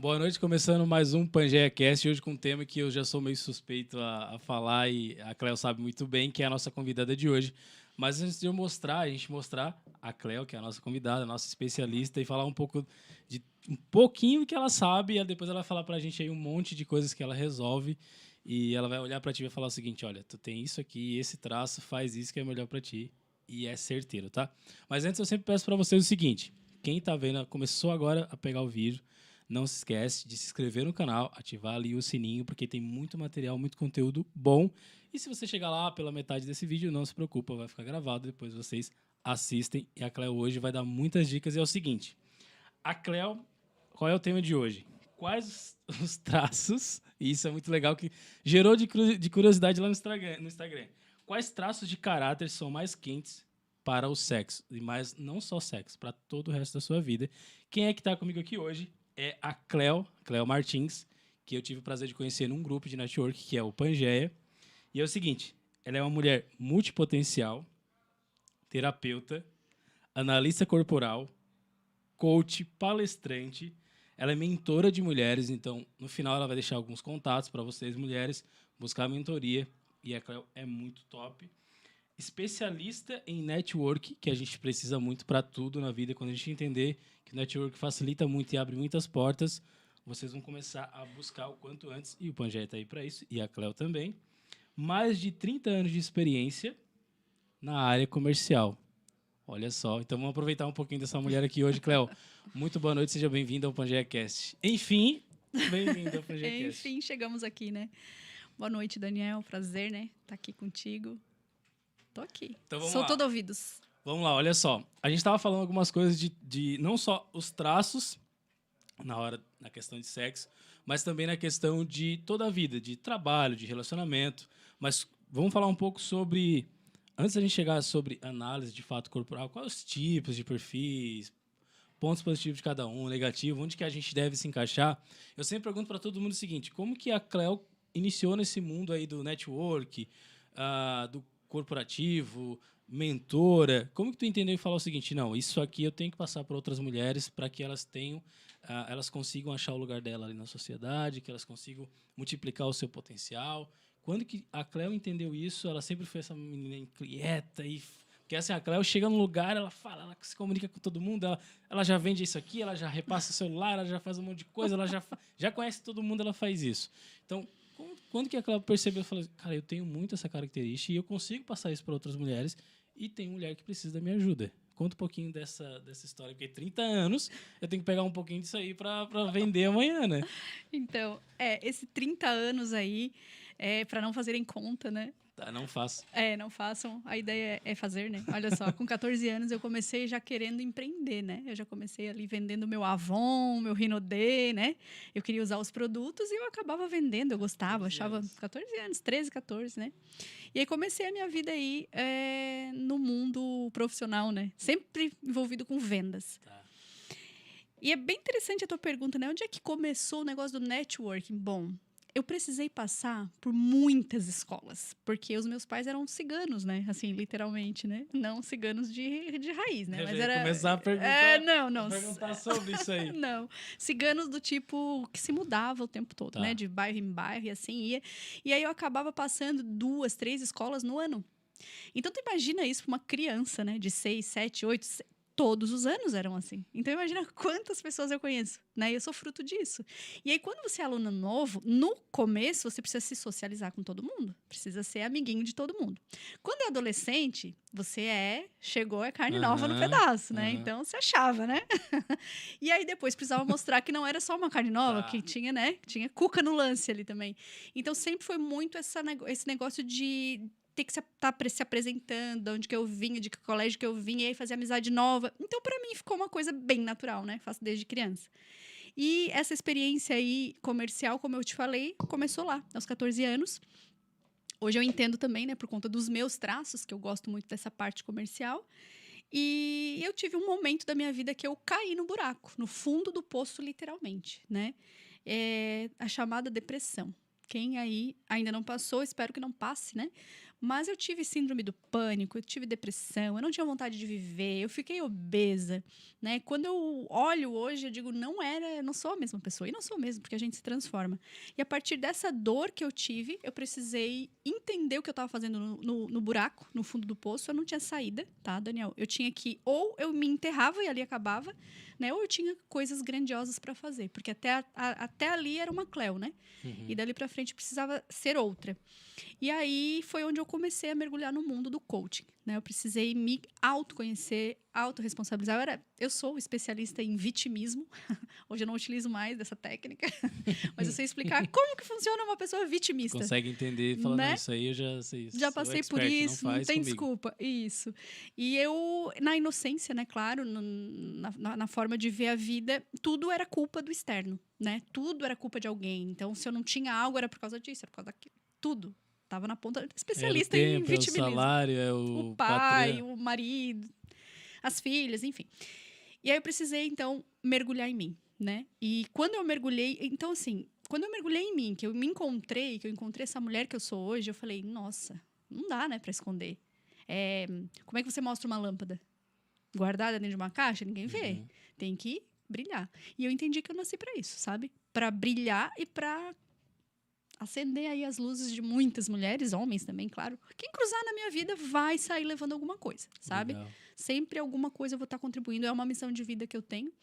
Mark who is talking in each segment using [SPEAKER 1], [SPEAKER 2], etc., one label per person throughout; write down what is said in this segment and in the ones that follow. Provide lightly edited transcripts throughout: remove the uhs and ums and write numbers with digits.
[SPEAKER 1] Boa noite, começando mais um Pangeia Cast, hoje com um tema que eu já sou meio suspeito a falar e a Cleo sabe muito bem, que é a nossa convidada de hoje. Mas antes de a gente mostrar a Cleo, que é a nossa convidada, a nossa especialista, e falar um pouco de um pouquinho que ela sabe, e depois ela vai falar pra gente aí um monte de coisas que ela resolve, e ela vai olhar pra ti e vai falar o seguinte, olha, tu tem isso aqui, esse traço, faz isso que é melhor pra ti, e é certeiro, tá? Mas antes eu sempre peço pra vocês o seguinte, quem tá vendo, começou agora a pegar o vídeo, não se esquece de se inscrever no canal, ativar ali o sininho, porque tem muito material, muito conteúdo bom. E se você chegar lá pela metade desse vídeo, não se preocupa, vai ficar gravado, depois vocês assistem. E a Cleo hoje vai dar muitas dicas. E é o seguinte, a Cleo, qual é o tema de hoje? Quais os traços, e isso é muito legal, que gerou de curiosidade lá no Instagram. Quais traços de caráter são mais quentes para o sexo? E mais, não só sexo, para todo o resto da sua vida. Quem é que está comigo aqui hoje? É a Cleo Martins, que eu tive o prazer de conhecer num grupo de network, que é o Pangeia. E é o seguinte, ela é uma mulher multipotencial, terapeuta, analista corporal, coach, palestrante. Ela é mentora de mulheres, então no final ela vai deixar alguns contatos para vocês, mulheres, buscar a mentoria. E a Cleo é muito top. Especialista em network, que a gente precisa muito para tudo na vida. Quando a gente entender que o network facilita muito e abre muitas portas, vocês vão começar a buscar o quanto antes. E o Pangeia está aí para isso, e a Cleo também. Mais de 30 anos de experiência na área comercial. Olha só, então vamos aproveitar um pouquinho dessa mulher aqui hoje, Cleo. Muito boa noite, seja bem-vinda ao Pangeia Cast. Enfim, bem-vinda ao Pangeia Cast.
[SPEAKER 2] Enfim, chegamos aqui, né? Boa noite, Daniel. Prazer, né? Tá aqui contigo. Tô aqui.
[SPEAKER 1] Então vamos
[SPEAKER 2] Sou
[SPEAKER 1] lá.
[SPEAKER 2] todo ouvidos.
[SPEAKER 1] Vamos lá, olha só. A gente estava falando algumas coisas de não só os traços na questão de sexo, mas também na questão de toda a vida, de trabalho, de relacionamento. Mas vamos falar um pouco sobre, antes da gente chegar sobre análise de fato corporal, quais os tipos de perfis, pontos positivos de cada um, negativo, onde que a gente deve se encaixar. Eu sempre pergunto para todo mundo o seguinte, como que a Cleo iniciou nesse mundo aí do network, do corporativo, mentora, como que tu entendeu e falou o seguinte, não, isso aqui eu tenho que passar para outras mulheres para que elas tenham, elas consigam achar o lugar dela ali na sociedade, que elas consigam multiplicar o seu potencial. Quando que a Cleo entendeu isso, ela sempre foi essa menina inquieta e porque assim, a Cleo chega num lugar, ela fala, ela se comunica com todo mundo, ela já vende isso aqui, ela já repassa o celular, ela já faz um monte de coisa, ela já conhece todo mundo, ela faz isso. Então, quando que a Cleo percebeu, eu falei, cara, eu tenho muito essa característica e eu consigo passar isso para outras mulheres e tem mulher que precisa da minha ajuda. Conta um pouquinho dessa história, porque 30 anos eu tenho que pegar um pouquinho disso aí para vender amanhã, né?
[SPEAKER 2] Então, esse 30 anos aí, para não fazerem conta, né?
[SPEAKER 1] Tá, não faço.
[SPEAKER 2] Não façam. A ideia é fazer, né? Olha só, com 14 anos eu comecei já querendo empreender, né? Eu já comecei ali vendendo meu Avon, meu Rinodê, né? Eu queria usar os produtos e eu acabava vendendo, eu gostava, achava 14 anos, 13, 14, né? E aí comecei a minha vida aí no mundo profissional, né? Sempre envolvido com vendas.
[SPEAKER 1] Tá.
[SPEAKER 2] E é bem interessante a tua pergunta, né? Onde é que começou o negócio do networking? Bom, eu precisei passar por muitas escolas, porque os meus pais eram ciganos, né? Assim, literalmente, né? Não ciganos de raiz, né?
[SPEAKER 1] Mas era começar a perguntar sobre isso aí.
[SPEAKER 2] Não, ciganos do tipo que se mudava o tempo todo,
[SPEAKER 1] Tá.
[SPEAKER 2] né? De bairro em bairro e assim ia. E aí eu acabava passando 2, 3 escolas no ano. Então tu imagina isso para uma criança, né? De 6, 7, 8, todos os anos eram assim. Então, imagina quantas pessoas eu conheço, né? E eu sou fruto disso. E aí, quando você é aluno novo, no começo, você precisa se socializar com todo mundo. Precisa ser amiguinho de todo mundo. Quando é adolescente, chegou carne nova no pedaço, né? Então, você achava, né? E aí, depois, precisava mostrar que não era só uma carne nova, que tinha, né? Tinha cuca no lance ali também. Então, sempre foi muito esse negócio de ter que estar se apresentando, de onde que eu vinha, de que colégio que eu vinha, e aí fazer amizade nova. Então, para mim, ficou uma coisa bem natural, né? Faço desde criança. E essa experiência aí comercial, como eu te falei, começou lá, aos 14 anos. Hoje eu entendo também, né, por conta dos meus traços, que eu gosto muito dessa parte comercial. E eu tive um momento da minha vida que eu caí no buraco, no fundo do poço, literalmente, né? A chamada depressão. Quem aí ainda não passou, espero que não passe, né? Mas eu tive síndrome do pânico, eu tive depressão, eu não tinha vontade de viver, eu fiquei obesa, né? Quando eu olho hoje, eu digo, eu não sou a mesma pessoa. E não sou mesmo, porque a gente se transforma. E a partir dessa dor que eu tive, eu precisei entender o que eu estava fazendo no buraco, no fundo do poço. Eu não tinha saída, tá, Daniel? Eu tinha que, ou eu me enterrava e ali acabava, né? Ou eu tinha coisas grandiosas para fazer. Porque até ali era uma Cleo, né? E dali para frente precisava ser outra. E aí foi onde eu comecei a mergulhar no mundo do coaching, né? Eu precisei me autoconhecer, autorresponsabilizar. Eu sou especialista em vitimismo. Hoje eu não utilizo mais dessa técnica, mas eu sei explicar como que funciona uma pessoa vitimista.
[SPEAKER 1] Consegue entender, falando,
[SPEAKER 2] né?
[SPEAKER 1] não, isso aí eu já sei.
[SPEAKER 2] Já passei
[SPEAKER 1] expert,
[SPEAKER 2] por isso, não tem
[SPEAKER 1] comigo.
[SPEAKER 2] desculpa. Isso. E eu, na inocência, né, claro, na forma de ver a vida, tudo era culpa do externo, né? Tudo era culpa de alguém. Então, se eu não tinha algo, era por causa disso, era por causa daquilo. Tudo. Tava na ponta, especialista
[SPEAKER 1] era o
[SPEAKER 2] em
[SPEAKER 1] tempo,
[SPEAKER 2] vitimismo.
[SPEAKER 1] É o salário, é o
[SPEAKER 2] pai, o marido, as filhas, enfim. E aí eu precisei, então, mergulhar em mim, né? E quando eu mergulhei... Então, assim, quando eu mergulhei em mim, que eu me encontrei, que eu encontrei essa mulher que eu sou hoje, eu falei, nossa, não dá, né, pra esconder. Como é que você mostra uma lâmpada? Guardada dentro de uma caixa? Ninguém vê. Tem que brilhar. E eu entendi que eu nasci pra isso, sabe? Pra brilhar e pra acender aí as luzes de muitas mulheres, homens também, claro. Quem cruzar na minha vida vai sair levando alguma coisa, sabe?
[SPEAKER 1] Legal.
[SPEAKER 2] Sempre alguma coisa eu vou estar contribuindo. É uma missão de vida que eu tenho.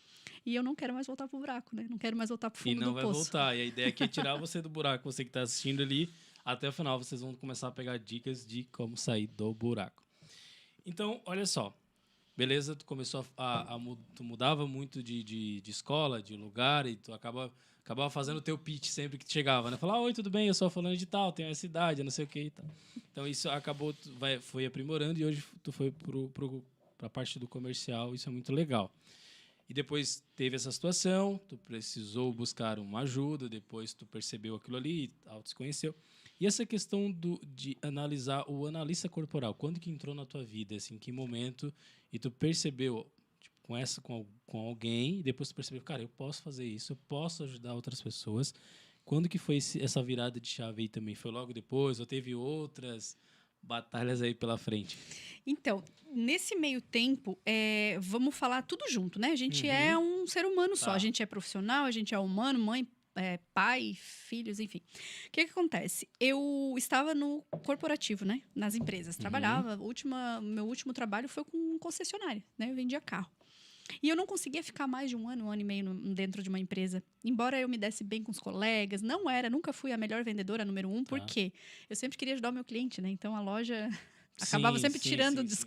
[SPEAKER 2] E eu não quero mais voltar pro buraco, né? Não quero mais voltar pro fundo do poço.
[SPEAKER 1] E não vai voltar. E a ideia aqui é tirar você do buraco. Você que tá assistindo ali, até o final vocês vão começar a pegar dicas de como sair do buraco. Então, olha só. Beleza, tu começou tu mudava muito de escola, de lugar, e tu acabava fazendo o teu pitch sempre que tu chegava, né? Falar, oi, tudo bem, eu sou fulano de tal, tenho essa idade, não sei o que e tal. Então, isso acabou, foi aprimorando, e hoje tu foi pra parte do comercial, isso é muito legal. E depois teve essa situação, tu precisou buscar uma ajuda, depois tu percebeu aquilo ali, se conheceu. E essa questão de analisar o analista corporal, quando que entrou na tua vida, assim, em que momento, e tu percebeu tipo, com alguém, e depois tu percebeu, cara, eu posso fazer isso, eu posso ajudar outras pessoas. Quando que foi essa virada de chave aí também? Foi logo depois, ou teve outras batalhas aí pela frente?
[SPEAKER 2] Então, nesse meio tempo, vamos falar tudo junto, né? A gente é um ser humano só. A gente é profissional, a gente é humano, mãe, pai, filhos, enfim. O que acontece? Eu estava no corporativo, né? Nas empresas. Trabalhava. Meu último trabalho foi com concessionária, né? Eu vendia carro. E eu não conseguia ficar mais de um ano e meio dentro de uma empresa. Embora eu me desse bem com os colegas, nunca fui a melhor vendedora, número 1, porque eu sempre queria ajudar o meu cliente, né? Então a loja acabava sempre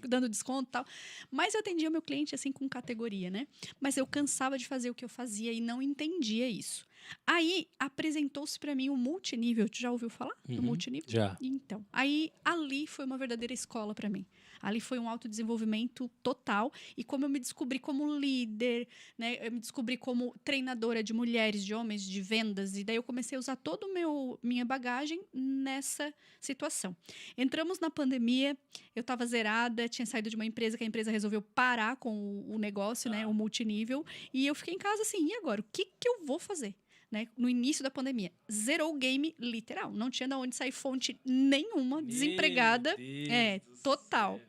[SPEAKER 2] dando desconto e tal. Mas eu atendia o meu cliente assim com categoria, né? Mas eu cansava de fazer o que eu fazia e não entendia isso. Aí apresentou-se para mim o multinível. Tu já ouviu falar do multinível?
[SPEAKER 1] Já.
[SPEAKER 2] Então, aí ali foi uma verdadeira escola para mim. Ali foi um autodesenvolvimento total. E como eu me descobri como líder, né? Eu me descobri como treinadora de mulheres, de homens, de vendas. E daí eu comecei a usar toda minha bagagem nessa situação. Entramos na pandemia, eu estava zerada, tinha saído de uma empresa que a empresa resolveu parar com o negócio, né? O multinível. E eu fiquei em casa assim, e agora? O que eu vou fazer? Né? No início da pandemia, zerou o game literal. Não tinha de onde sair fonte nenhuma, desempregada. Total.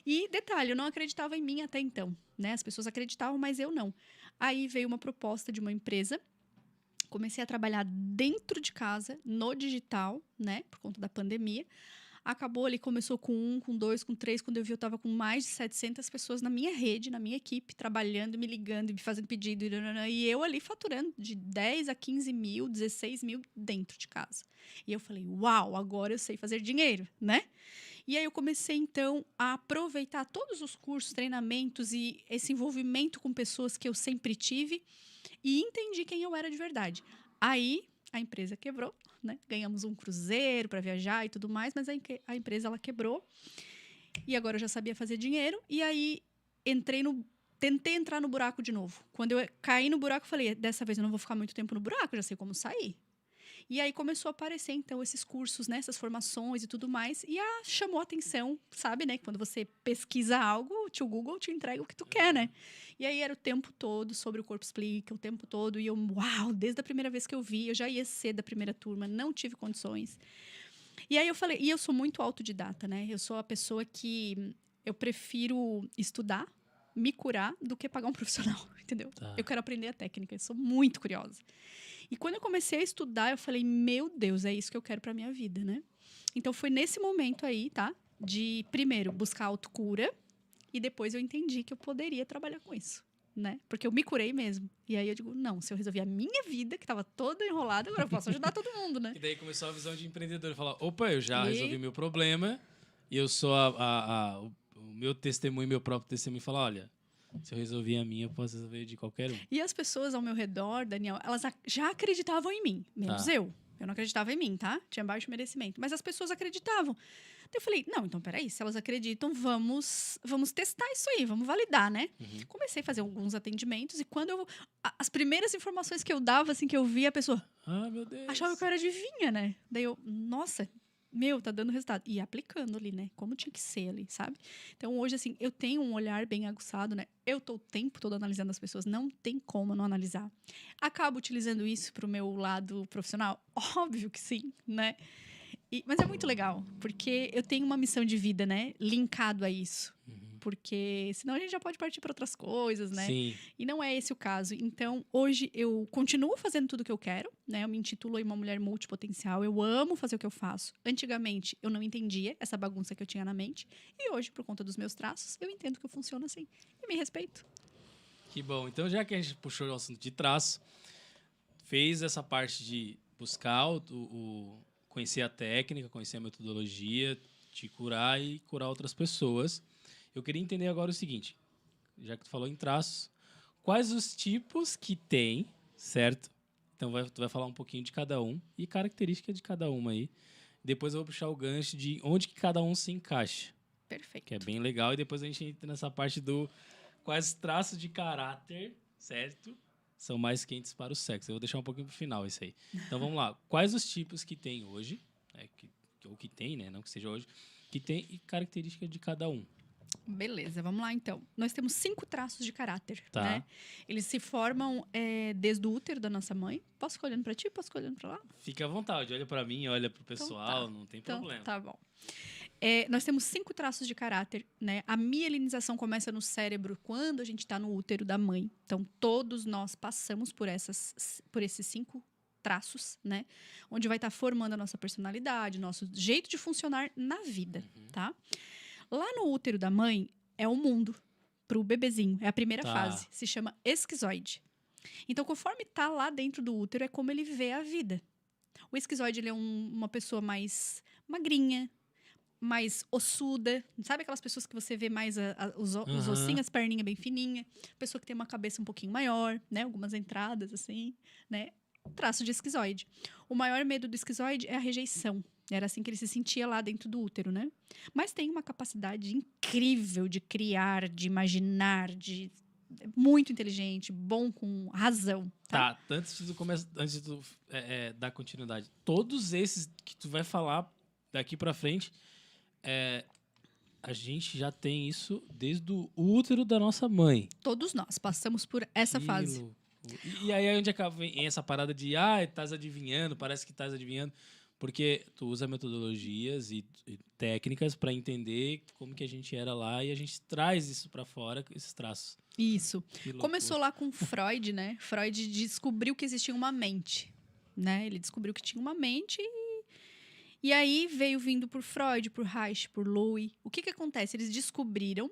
[SPEAKER 2] E detalhe, eu não acreditava em mim até então, né? As pessoas acreditavam, mas eu não. Aí veio uma proposta de uma empresa. Comecei a trabalhar dentro de casa, no digital, né? Por conta da pandemia. Acabou ali, começou com 1, com 2, com 3. Quando eu vi, eu estava com mais de 700 pessoas na minha rede, na minha equipe, trabalhando, me ligando, me fazendo pedido. E eu ali faturando de 10 a 15 mil, 16 mil dentro de casa. E eu falei, uau, agora eu sei fazer dinheiro, né? E aí eu comecei, então, a aproveitar todos os cursos, treinamentos e esse envolvimento com pessoas que eu sempre tive e entendi quem eu era de verdade. Aí a empresa quebrou, né? Ganhamos um cruzeiro para viajar e tudo mais, mas a empresa ela quebrou. E agora eu já sabia fazer dinheiro. E aí tentei entrar no buraco de novo. Quando eu caí no buraco, falei, dessa vez eu não vou ficar muito tempo no buraco, já sei como sair. E aí começou a aparecer, então, esses cursos, né, essas formações e tudo mais. E chamou a atenção, sabe, né? Quando você pesquisa algo, o Google te entrega o que tu quer, né? E aí era o tempo todo sobre o Corpo Explica, o tempo todo. E eu, uau, desde a primeira vez que eu vi, eu já ia ser da primeira turma, não tive condições. E aí eu falei, e eu sou muito autodidata, né? Eu sou a pessoa que eu prefiro estudar, me curar, do que pagar um profissional, entendeu?
[SPEAKER 1] Tá.
[SPEAKER 2] Eu quero aprender a técnica, eu sou muito curiosa. E quando eu comecei a estudar, eu falei, meu Deus, é isso que eu quero pra minha vida, né? Então foi nesse momento aí, tá? De primeiro buscar autocura e depois eu entendi que eu poderia trabalhar com isso, né? Porque eu me curei mesmo. E aí eu digo, não, se eu resolver a minha vida, que tava toda enrolada, agora eu posso ajudar todo mundo, né?
[SPEAKER 1] E daí começou a visão de empreendedor. Falar, opa, eu já
[SPEAKER 2] E-
[SPEAKER 1] resolvi meu problema e eu sou o meu testemunho, meu próprio testemunho. Falar, olha, se eu resolvi a minha, eu posso resolver de qualquer um.
[SPEAKER 2] E as pessoas ao meu redor, Daniel, elas já acreditavam em mim, menos
[SPEAKER 1] Tá.
[SPEAKER 2] eu. Eu não acreditava em mim, tá? Tinha baixo merecimento. Mas as pessoas acreditavam. Daí eu falei, não, então peraí, se elas acreditam, vamos testar isso aí, vamos validar, né?
[SPEAKER 1] Uhum.
[SPEAKER 2] Comecei a fazer alguns atendimentos e quando as primeiras informações que eu dava, assim, que eu via, a pessoa
[SPEAKER 1] Ah, meu Deus.
[SPEAKER 2] achava que eu era adivinha, né? Daí eu, nossa, meu, tá dando resultado. E aplicando ali, né? Como tinha que ser ali, sabe? Então hoje, assim, eu tenho um olhar bem aguçado, né? Eu tô o tempo todo analisando as pessoas, não tem como eu não analisar. Acabo utilizando isso pro meu lado profissional? Óbvio que sim, né? Mas é muito legal, porque eu tenho uma missão de vida, né? Linkado a isso. Porque senão a gente já pode partir para outras coisas, né?
[SPEAKER 1] Sim.
[SPEAKER 2] E não é esse o caso. Então, hoje eu continuo fazendo tudo o que eu quero, né? Eu me intitulo aí uma mulher multipotencial. Eu amo fazer o que eu faço. Antigamente, eu não entendia essa bagunça que eu tinha na mente. E hoje, por conta dos meus traços, eu entendo que eu funciono assim. E me respeito.
[SPEAKER 1] Que bom. Então, já que a gente puxou o assunto de traço, fez essa parte de buscar conhecer a técnica, conhecer a metodologia, te curar e curar outras pessoas. Eu queria entender agora o seguinte, já que tu falou em traços, quais os tipos que tem, certo? Então, tu vai falar um pouquinho de cada um e característica de cada uma aí. Depois eu vou puxar o gancho de onde que cada um se encaixa,
[SPEAKER 2] Perfeito.
[SPEAKER 1] que é bem legal. E depois a gente entra nessa parte do quais traços de caráter, certo? São mais quentes para o sexo. Eu vou deixar um pouquinho pro final isso aí. Então vamos lá. Quais os tipos que tem hoje, né, ou que tem, né? Não que seja hoje, que tem e característica de cada um.
[SPEAKER 2] Beleza, vamos lá então. Nós temos 5 traços de caráter,
[SPEAKER 1] Tá.
[SPEAKER 2] né? Eles se formam desde o útero da nossa mãe. Posso ficar olhando pra ti? Posso ficar olhando pra lá?
[SPEAKER 1] Fica à vontade, olha pra mim, olha pro pessoal,
[SPEAKER 2] tá.
[SPEAKER 1] não tem
[SPEAKER 2] Então,
[SPEAKER 1] problema.
[SPEAKER 2] tá bom. Nós temos 5 traços de caráter, né? A mielinização começa no cérebro quando a gente está no útero da mãe. Então, todos nós passamos por esses 5 traços, né? Onde vai estar formando a nossa personalidade, nosso jeito de funcionar na vida, tá? Lá no útero da mãe é o mundo pro bebezinho, é a primeira
[SPEAKER 1] Tá.
[SPEAKER 2] fase, se chama esquizoide. Então, conforme tá lá dentro do útero, é como ele vê a vida. O esquizoide, ele é uma pessoa mais magrinha, mais ossuda. Sabe aquelas pessoas que você vê mais os
[SPEAKER 1] Aham.
[SPEAKER 2] ossinhos, as perninhas bem fininhas? Pessoa que tem uma cabeça um pouquinho maior, né? Algumas entradas, assim, né? Traço de esquizoide. O maior medo do esquizoide é a rejeição. Era assim que ele se sentia lá dentro do útero, né? Mas tem uma capacidade incrível de criar, de imaginar, muito inteligente, bom com razão.
[SPEAKER 1] Tá, antes de tu dar continuidade, todos esses que tu vai falar daqui pra frente, a gente já tem isso desde o útero da nossa mãe.
[SPEAKER 2] Todos nós passamos por essa fase.
[SPEAKER 1] loucura. E aí onde acaba vem essa parada de, estás adivinhando, parece que estás adivinhando, porque tu usa metodologias e técnicas para entender como que a gente era lá e a gente traz isso para fora, esses traços.
[SPEAKER 2] Isso.
[SPEAKER 1] Que loucura.
[SPEAKER 2] Começou lá com Freud, né? Freud descobriu que existia uma mente, né? Ele descobriu que tinha uma mente e aí veio vindo por Freud, por Reich, por Lowy. O que acontece? Eles descobriram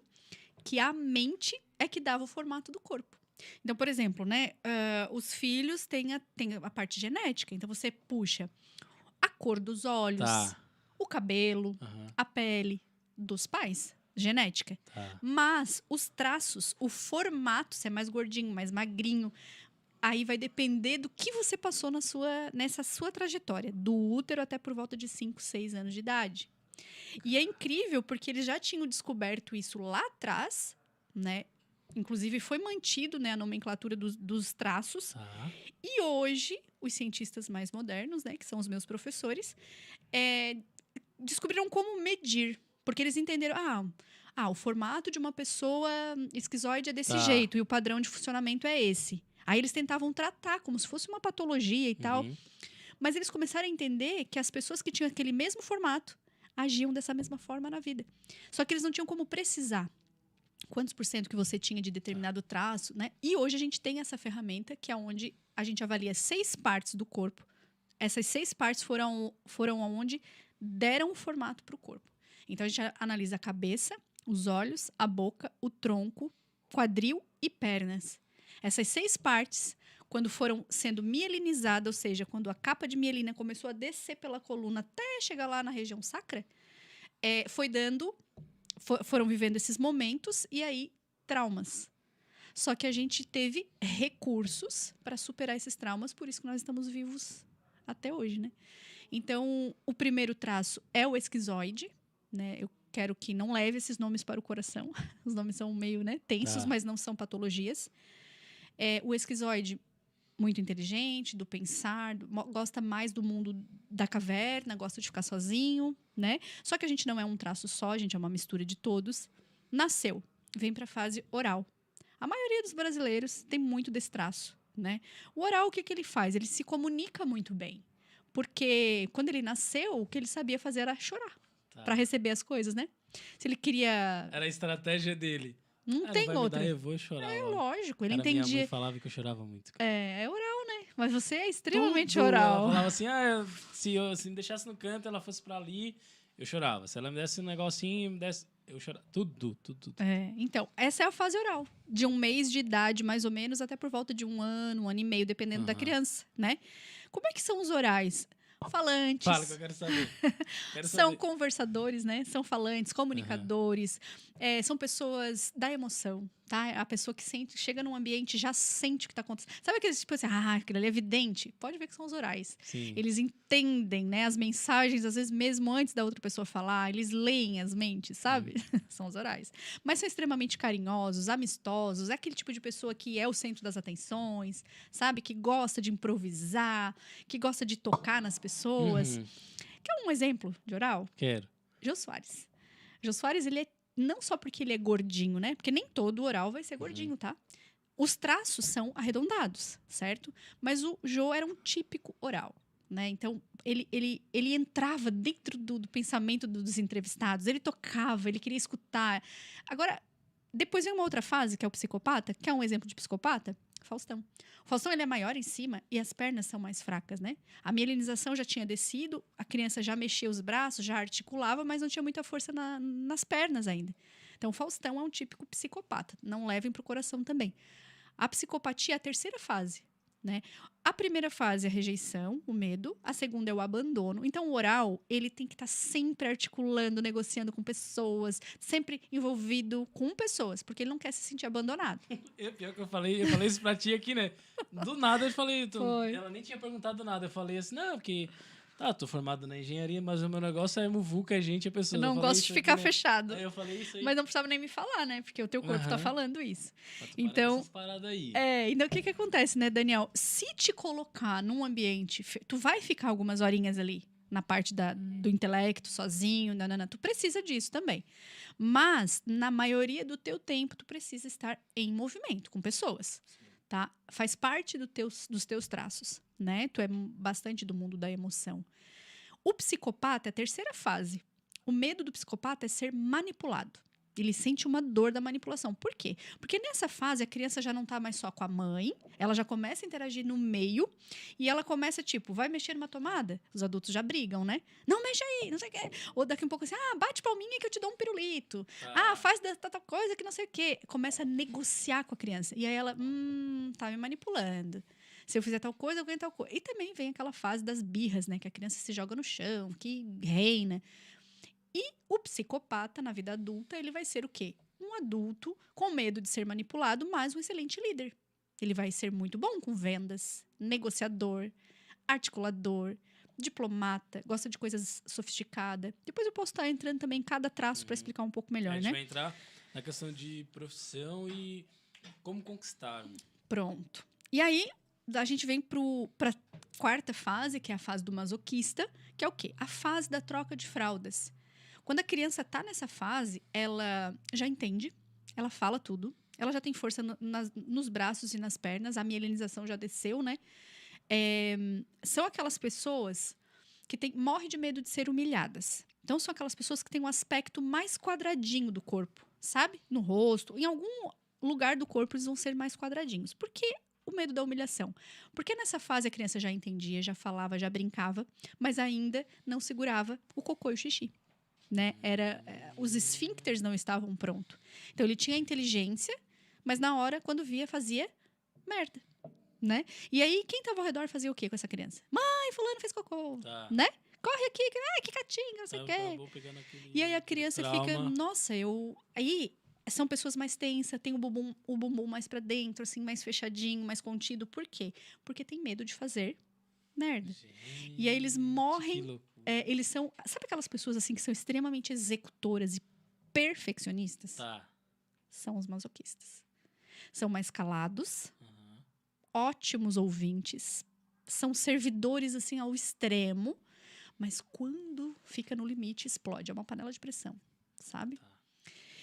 [SPEAKER 2] que a mente é que dava o formato do corpo. Então, por exemplo, né? Os filhos têm a parte genética. Então, você puxa a cor dos olhos,
[SPEAKER 1] Tá.
[SPEAKER 2] o cabelo,
[SPEAKER 1] Aham.
[SPEAKER 2] a pele dos pais, genética.
[SPEAKER 1] Tá.
[SPEAKER 2] Mas os traços, o formato, se é mais gordinho, mais magrinho, aí vai depender do que você passou nessa sua trajetória, do útero até por volta de 5, 6 anos de idade. E é incrível porque eles já tinham descoberto isso lá atrás, né? Inclusive foi mantido, né, a nomenclatura dos traços.
[SPEAKER 1] Tá.
[SPEAKER 2] E hoje, os cientistas mais modernos, né, que são os meus professores, descobriram como medir. Porque eles entenderam, o formato de uma pessoa esquizoide é desse
[SPEAKER 1] Tá.
[SPEAKER 2] jeito e o padrão de funcionamento é esse. Aí eles tentavam tratar como se fosse uma patologia e tal.
[SPEAKER 1] Uhum.
[SPEAKER 2] Mas eles começaram a entender que as pessoas que tinham aquele mesmo formato agiam dessa mesma forma na vida. Só que eles não tinham como precisar quantos por cento que você tinha de determinado traço, né? E hoje a gente tem essa ferramenta que é onde a gente avalia 6 partes do corpo. Essas 6 partes foram aonde deram o formato para o corpo. Então a gente analisa a cabeça, os olhos, a boca, o tronco, quadril e pernas. Essas 6 partes, quando foram sendo mielinizadas, ou seja, quando a capa de mielina começou a descer pela coluna até chegar lá na região sacra, foram vivendo esses momentos e aí traumas. Só que a gente teve recursos para superar esses traumas, por isso que nós estamos vivos até hoje, né? Então, o primeiro traço é o esquizoide, né? Eu quero que não leve esses nomes para o coração. Os nomes são meio, né, tensos, mas não são patologias. O esquizoide, muito inteligente, do pensar, gosta mais do mundo da caverna, gosta de ficar sozinho, né? Só que a gente não é um traço só, a gente é uma mistura de todos. Nasceu, vem para a fase oral. A maioria dos brasileiros tem muito desse traço, né? O oral, o que ele faz? Ele se comunica muito bem. Porque quando ele nasceu, o que ele sabia fazer era chorar. Para receber as coisas, né? Se ele queria...
[SPEAKER 1] Era a estratégia dele.
[SPEAKER 2] Não tem
[SPEAKER 1] vai
[SPEAKER 2] outra.
[SPEAKER 1] Me dar, eu vou chorar.
[SPEAKER 2] Lógico. Ele
[SPEAKER 1] entendia...
[SPEAKER 2] entendia...
[SPEAKER 1] Minha mãe falava que eu chorava muito.
[SPEAKER 2] É oral, né? Mas você é extremamente
[SPEAKER 1] Tudo.
[SPEAKER 2] oral.
[SPEAKER 1] Ela falava assim, se me deixasse no canto, ela fosse pra ali, eu chorava. Se ela me desse um negocinho, eu chorava. Tudo.
[SPEAKER 2] Então, essa é a fase oral. De 1 mês de idade, mais ou menos, até por volta de 1 ano, 1 ano e meio, dependendo da criança, né? Como é que são os orais? Falantes.
[SPEAKER 1] Fala que eu quero saber.
[SPEAKER 2] São conversadores, né? São falantes, comunicadores. São pessoas da emoção, tá? A pessoa que chega num ambiente já sente o que está acontecendo. Sabe aqueles tipo assim, aquilo ali é evidente? Pode ver que são os orais.
[SPEAKER 1] Sim.
[SPEAKER 2] Eles entendem, né? As mensagens, às vezes mesmo antes da outra pessoa falar, eles leem as mentes, sabe? São os orais. Mas são extremamente carinhosos, amistosos. É aquele tipo de pessoa que é o centro das atenções, sabe? Que gosta de improvisar, que gosta de tocar nas pessoas. Quer um exemplo de oral?
[SPEAKER 1] Quero.
[SPEAKER 2] Jô Soares. Jô Soares, ele é não só porque ele é gordinho, né? Porque nem todo oral vai ser gordinho, tá? Os traços são arredondados, certo? Mas o Jô era um típico oral, né? Então, ele entrava dentro do pensamento dos entrevistados. Ele tocava, ele queria escutar. Agora, depois vem uma outra fase, que é o psicopata. Quer um exemplo de psicopata? Faustão. O Faustão, ele é maior em cima e as pernas são mais fracas, né? A mielinização já tinha descido, a criança já mexia os braços, já articulava, mas não tinha muita força nas pernas ainda. Então, o Faustão é um típico psicopata. Não levem para o coração também. A psicopatia é a terceira fase, né? A primeira fase é a rejeição, o medo. A segunda é o abandono. Então, o oral, ele tem que estar sempre articulando, negociando com pessoas, sempre envolvido com pessoas, porque ele não quer se sentir abandonado.
[SPEAKER 1] Pior que eu falei isso pra ti aqui, né? Do nada eu falei, ela nem tinha perguntado nada. Eu falei assim, não, porque... tô formado na engenharia, mas o meu negócio é muvuca, a gente, a pessoa.
[SPEAKER 2] Eu não gosto de ficar fechado.
[SPEAKER 1] Aí eu falei isso aí.
[SPEAKER 2] Mas não precisava nem me falar, né? Porque o teu corpo tá falando isso.
[SPEAKER 1] Então, essas paradas aí.
[SPEAKER 2] Então o que acontece, né, Daniel? Se te colocar num ambiente, tu vai ficar algumas horinhas ali na parte do intelecto, sozinho, tu precisa disso também. Mas, na maioria do teu tempo, tu precisa estar em movimento, com pessoas. Tá? Faz parte dos teus traços, né? Tu é bastante do mundo da emoção. O psicopata é a terceira fase. O medo do psicopata é ser manipulado. Ele sente uma dor da manipulação. Por quê? Porque nessa fase a criança já não está mais só com a mãe, ela já começa a interagir no meio e ela começa, vai mexer numa tomada? Os adultos já brigam, né? Não mexe aí, não sei o quê. Ou daqui um pouco assim, bate palminha que eu te dou um pirulito. Faz tal coisa que não sei o quê. Começa a negociar com a criança. E aí ela, tá me manipulando. Se eu fizer tal coisa, eu ganho tal coisa. E também vem aquela fase das birras, né? Que a criança se joga no chão, que reina. E o psicopata, na vida adulta, ele vai ser o quê? Um adulto com medo de ser manipulado, mas um excelente líder. Ele vai ser muito bom com vendas, negociador, articulador, diplomata, gosta de coisas sofisticadas. Depois eu posso estar entrando também em cada traço para explicar um pouco melhor, né?
[SPEAKER 1] A gente vai entrar na questão de profissão e como conquistar.
[SPEAKER 2] Pronto. E aí, a gente vem para a quarta fase, que é a fase do masoquista, que é o quê? A fase da troca de fraldas. Quando a criança está nessa fase, ela já entende, ela fala tudo, ela já tem força nos braços e nas pernas, a mielinização já desceu, né? São aquelas pessoas que morrem de medo de ser humilhadas. Então, são aquelas pessoas que têm um aspecto mais quadradinho do corpo, sabe? No rosto, em algum lugar do corpo eles vão ser mais quadradinhos. Por que o medo da humilhação? Porque nessa fase a criança já entendia, já falava, já brincava, mas ainda não segurava o cocô e o xixi. Né? Os esfíncteres não estavam prontos. Então, ele tinha inteligência, mas na hora, quando via, fazia merda. Né? E aí, quem estava ao redor fazia o quê com essa criança? Mãe, fulano fez cocô.
[SPEAKER 1] Tá.
[SPEAKER 2] Né? Corre aqui, que catinga, não sei o quê. E aí a criança fica, nossa, Aí são pessoas mais tensas, tem o bumbum mais pra dentro, assim, mais fechadinho, mais contido. Por quê? Porque tem medo de fazer merda.
[SPEAKER 1] Gente,
[SPEAKER 2] e aí eles morrem. Eles são. Sabe aquelas pessoas assim que são extremamente executoras e perfeccionistas?
[SPEAKER 1] Tá.
[SPEAKER 2] São os masoquistas. São mais calados, ótimos ouvintes, são servidores assim ao extremo. Mas quando fica no limite, explode. É uma panela de pressão, sabe?
[SPEAKER 1] Tá.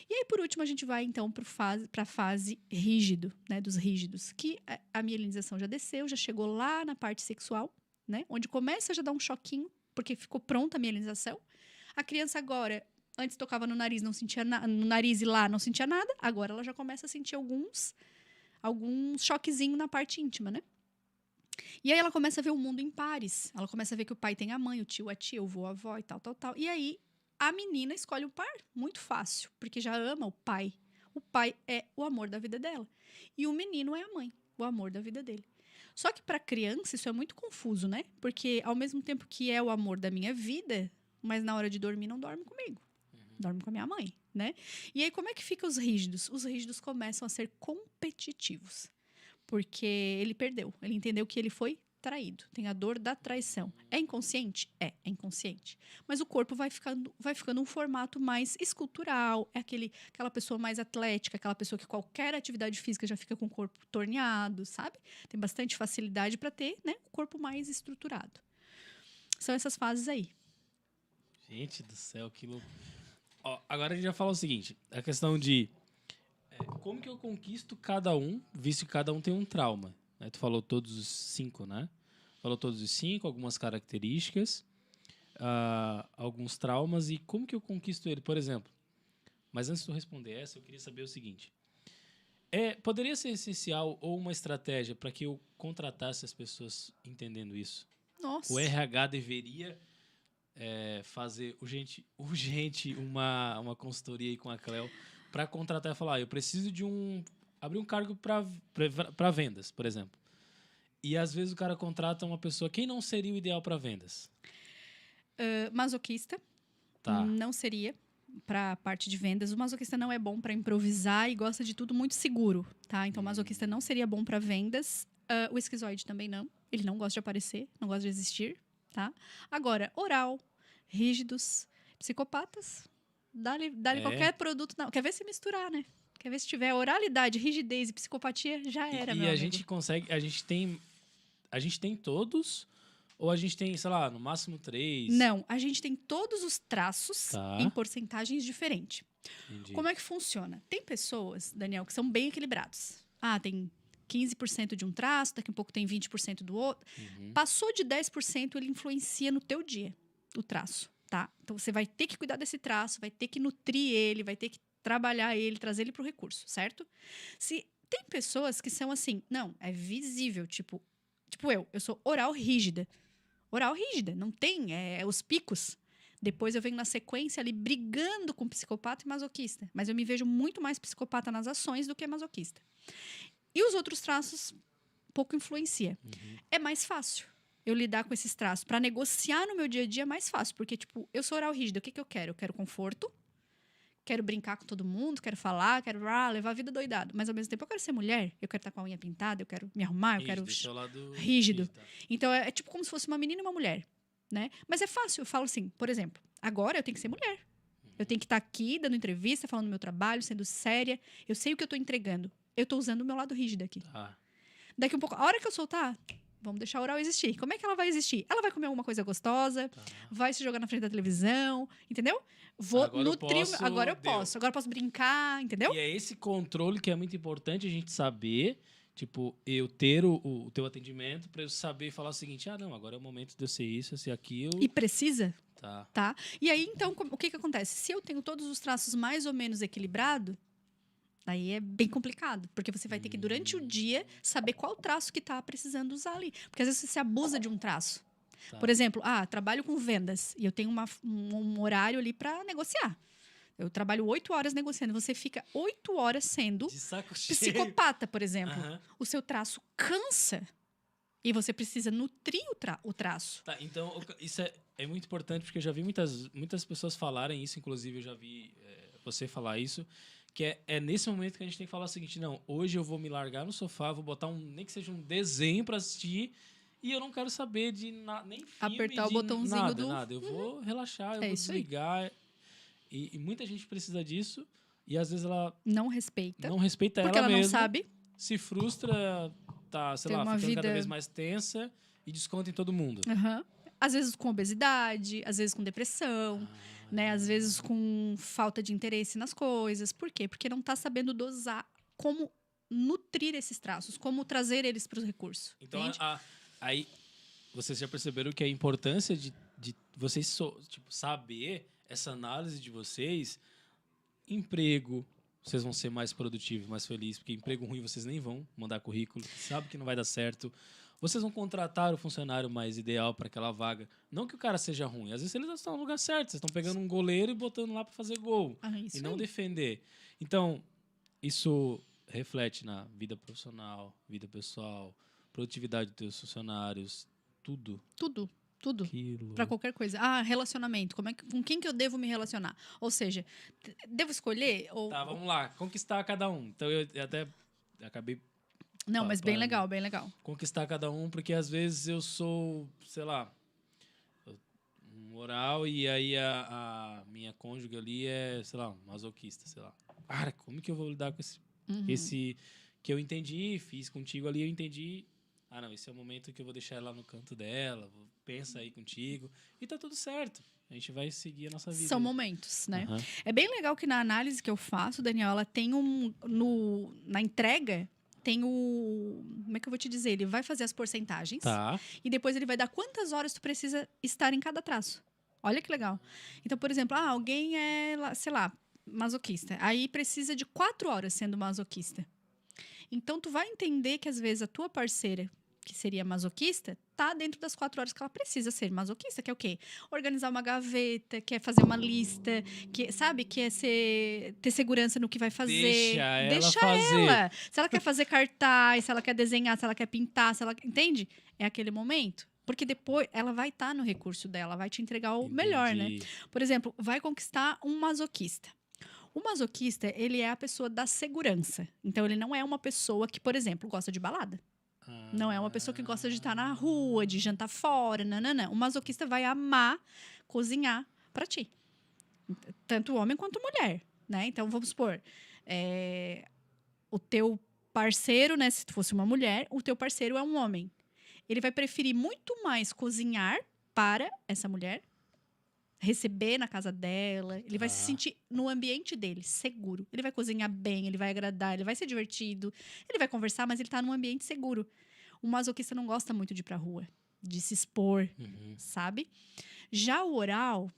[SPEAKER 2] E aí, por último, a gente vai, então, para a fase rígido, né? Dos rígidos. Que a mielinização já desceu, já chegou lá na parte sexual, né? Onde começa a já dar um choquinho, porque ficou pronta a mielinização. A criança agora, antes tocava no nariz, não sentia no nariz e lá não sentia nada. Agora ela já começa a sentir alguns choquezinhos na parte íntima, né? E aí ela começa a ver o mundo em pares. Ela começa a ver que o pai tem a mãe, o tio a tia, o vô a avó e tal, tal, tal. E aí a menina escolhe o par muito fácil, porque já ama o pai. O pai é o amor da vida dela. E o menino é a mãe, o amor da vida dele. Só que para criança isso é muito confuso, né? Porque ao mesmo tempo que é o amor da minha vida, mas na hora de dormir não dorme comigo. Dorme com a minha mãe, né? E aí como é que ficam os rígidos? Os rígidos começam a ser competitivos. Porque ele perdeu. Ele entendeu que ele foi traído. Tem a dor da traição. É inconsciente? É inconsciente. Mas o corpo vai ficando um formato mais escultural. É aquela pessoa mais atlética, aquela pessoa que qualquer atividade física já fica com o corpo torneado, sabe? Tem bastante facilidade para ter, né, o corpo mais estruturado. São essas fases aí.
[SPEAKER 1] Gente do céu, que louco. Ó, agora a gente já fala o seguinte. A questão de... como que eu conquisto cada um, visto que cada um tem um trauma? Né? Tu falou todos os 5, né? Falou todos os 5, algumas características, alguns traumas. E como que eu conquisto ele? Por exemplo, mas antes de tu responder essa, eu queria saber o seguinte. Poderia ser essencial ou uma estratégia para que eu contratasse as pessoas entendendo isso?
[SPEAKER 2] Nossa.
[SPEAKER 1] O RH deveria fazer urgente uma consultoria aí com a Cleo para contratar e falar, eu preciso de abrir um cargo para vendas, por exemplo. E às vezes o cara contrata uma pessoa, quem não seria o ideal para vendas?
[SPEAKER 2] Masoquista.
[SPEAKER 1] Tá.
[SPEAKER 2] Não seria para a parte de vendas. O masoquista não é bom para improvisar e gosta de tudo muito seguro, tá? Então o masoquista não seria bom para vendas. O esquizoide também não. Ele não gosta de aparecer, não gosta de existir, tá? Agora, oral, rígidos, psicopatas, dá-lhe qualquer produto. Não. Quer ver se misturar, né? Quer ver se tiver oralidade, rigidez e psicopatia, já era, meu
[SPEAKER 1] amigo.
[SPEAKER 2] gente
[SPEAKER 1] consegue, a gente tem todos, ou a gente tem, sei lá, no máximo 3?
[SPEAKER 2] Não, a gente tem todos os traços
[SPEAKER 1] Tá.
[SPEAKER 2] em porcentagens diferentes.
[SPEAKER 1] Entendi.
[SPEAKER 2] Como é que funciona? Tem pessoas, Daniel, que são bem equilibrados. Tem 15% de um traço, daqui a pouco tem 20% do outro. Passou de 10%, ele influencia no teu dia, o traço, tá? Então, você vai ter que cuidar desse traço, vai ter que nutrir ele, vai ter que trabalhar ele, trazer ele para o recurso, certo? Se tem pessoas que são assim, não, é visível, tipo eu sou oral rígida. Oral rígida, não tem, os picos. Depois eu venho na sequência ali brigando com psicopata e masoquista. Mas eu me vejo muito mais psicopata nas ações do que masoquista. E os outros traços pouco influencia. É mais fácil eu lidar com esses traços. Para negociar no meu dia a dia é mais fácil. Porque, eu sou oral rígida. O que eu quero? Eu quero conforto. Quero brincar com todo mundo. Quero falar. Quero levar a vida doidado. Mas, ao mesmo tempo, eu quero ser mulher. Eu quero estar com a unha pintada. Eu quero me arrumar. Eu quero... Rígido. Então, é tipo como se fosse uma menina e uma mulher. Né? Mas é fácil. Eu falo assim, por exemplo. Agora eu tenho que ser mulher. Eu tenho que estar aqui, dando entrevista, falando do meu trabalho, sendo séria. Eu sei o que eu estou entregando. Eu estou usando o meu lado rígido aqui. Daqui um pouco, a hora que eu soltar, vamos deixar a oral existir. Como é que ela vai existir? Ela vai comer alguma coisa gostosa, vai se jogar na frente da televisão, entendeu? Vou nutrir. Agora eu posso. Agora eu posso brincar, entendeu?
[SPEAKER 1] E é esse controle que é muito importante a gente saber tipo, eu ter o teu atendimento para eu saber falar o seguinte, não, agora é o momento de eu ser isso, eu ser aquilo.
[SPEAKER 2] E precisa,
[SPEAKER 1] Tá.
[SPEAKER 2] tá? E aí, então, o que acontece? Se eu tenho todos os traços mais ou menos equilibrado, aí é bem complicado, porque você vai ter que, durante o dia, saber qual traço que tá precisando usar ali. Porque às vezes você abusa de um traço.
[SPEAKER 1] Tá.
[SPEAKER 2] Por exemplo, trabalho com vendas e eu tenho um horário ali para negociar. Eu trabalho 8 horas negociando. Você fica 8 horas sendo
[SPEAKER 1] De saco cheio.
[SPEAKER 2] psicopata, por exemplo.
[SPEAKER 1] Aham.
[SPEAKER 2] O seu traço cansa e você precisa nutrir o traço.
[SPEAKER 1] Tá, então isso é muito importante, porque eu já vi muitas pessoas falarem isso, inclusive eu já vi você falar isso, que é nesse momento que a gente tem que falar o seguinte, não, hoje eu vou me largar no sofá, vou botar nem que seja um desenho para assistir, e eu não quero saber de nem filme,
[SPEAKER 2] Apertar o
[SPEAKER 1] de
[SPEAKER 2] botãozinho
[SPEAKER 1] nada. Eu vou relaxar, eu vou
[SPEAKER 2] isso aí.
[SPEAKER 1] desligar. E muita gente precisa disso, e às vezes ela
[SPEAKER 2] Não respeita.
[SPEAKER 1] não respeita
[SPEAKER 2] Porque
[SPEAKER 1] ela
[SPEAKER 2] ela não
[SPEAKER 1] mesma,
[SPEAKER 2] sabe.
[SPEAKER 1] se frustra, tá, sei
[SPEAKER 2] Tem
[SPEAKER 1] lá,
[SPEAKER 2] uma
[SPEAKER 1] ficando cada
[SPEAKER 2] vida-
[SPEAKER 1] vez mais tensa e desconta em todo mundo.
[SPEAKER 2] Aham. Às vezes com obesidade, às vezes com depressão, né? Às vezes com falta de interesse nas coisas. Por quê? Porque não tá sabendo dosar como nutrir esses traços, como trazer eles para os recursos.
[SPEAKER 1] Então,
[SPEAKER 2] Entende?
[SPEAKER 1] aí vocês já perceberam que a importância de vocês saber essa análise de vocês, emprego, vocês vão ser mais produtivos, mais felizes, porque emprego ruim vocês nem vão mandar currículo, sabe que não vai dar certo. Vocês vão contratar o funcionário mais ideal para aquela vaga. Não que o cara seja ruim, às vezes eles estão no lugar certo, vocês estão pegando um goleiro e botando lá para fazer gol
[SPEAKER 2] Isso
[SPEAKER 1] e não
[SPEAKER 2] aí.
[SPEAKER 1] defender. Então, isso reflete na vida profissional, vida pessoal, produtividade dos teus funcionários, tudo
[SPEAKER 2] Tudo.
[SPEAKER 1] aquilo.
[SPEAKER 2] Pra qualquer coisa. Relacionamento. Com quem que eu devo me relacionar? Ou seja, devo escolher? Ou...
[SPEAKER 1] Tá, vamos lá. Conquistar cada um. Então, eu até acabei...
[SPEAKER 2] Não, mas bem
[SPEAKER 1] Para
[SPEAKER 2] legal, bem legal.
[SPEAKER 1] conquistar cada um, porque às vezes eu sou, sei lá, um oral e aí a minha cônjuge ali é, sei lá, um masoquista, sei lá. Cara, como que eu vou lidar com esse que eu entendi, fiz contigo ali, eu entendi. Não, esse é o momento que eu vou deixar ela no canto dela, pensa aí contigo, e tá tudo certo. A gente vai seguir a nossa vida.
[SPEAKER 2] São momentos, né?
[SPEAKER 1] Aham.
[SPEAKER 2] É bem legal que na análise que eu faço, Daniel, ela tem na entrega, tem como é que eu vou te dizer? Ele vai fazer as porcentagens
[SPEAKER 1] Tá.
[SPEAKER 2] e depois ele vai dar quantas horas tu precisa estar em cada traço. Olha que legal. Então, por exemplo, alguém é, sei lá, masoquista. Aí precisa de 4 horas sendo masoquista. Então, tu vai entender que às vezes a tua parceira, que seria masoquista, tá dentro das 4 horas que ela precisa ser masoquista, que é o quê? Organizar uma gaveta, quer fazer uma lista, sabe? Quer ter segurança no que vai fazer.
[SPEAKER 1] Deixa ela fazer.
[SPEAKER 2] ela. Se ela quer fazer cartaz, se ela quer desenhar, se ela quer pintar, entende? É aquele momento. Porque depois ela vai estar no recurso dela, vai te entregar o melhor, né?
[SPEAKER 1] Entendi.
[SPEAKER 2] Por exemplo, vai conquistar um masoquista. O masoquista, ele é a pessoa da segurança. Então, ele não é uma pessoa que, por exemplo, gosta de balada. Não é uma pessoa que gosta de estar na rua, de jantar fora, não. O masoquista vai amar cozinhar para ti. Tanto homem quanto mulher, né? Então, vamos supor, o teu parceiro, né? Se fosse uma mulher, o teu parceiro é um homem. Ele vai preferir muito mais cozinhar para essa mulher, receber na casa dela, ele vai se sentir no ambiente dele, seguro. Ele vai cozinhar bem, ele vai agradar, ele vai ser divertido, ele vai conversar, mas ele tá num ambiente seguro. O masoquista não gosta muito de ir pra rua, de se expor, sabe? Já o oral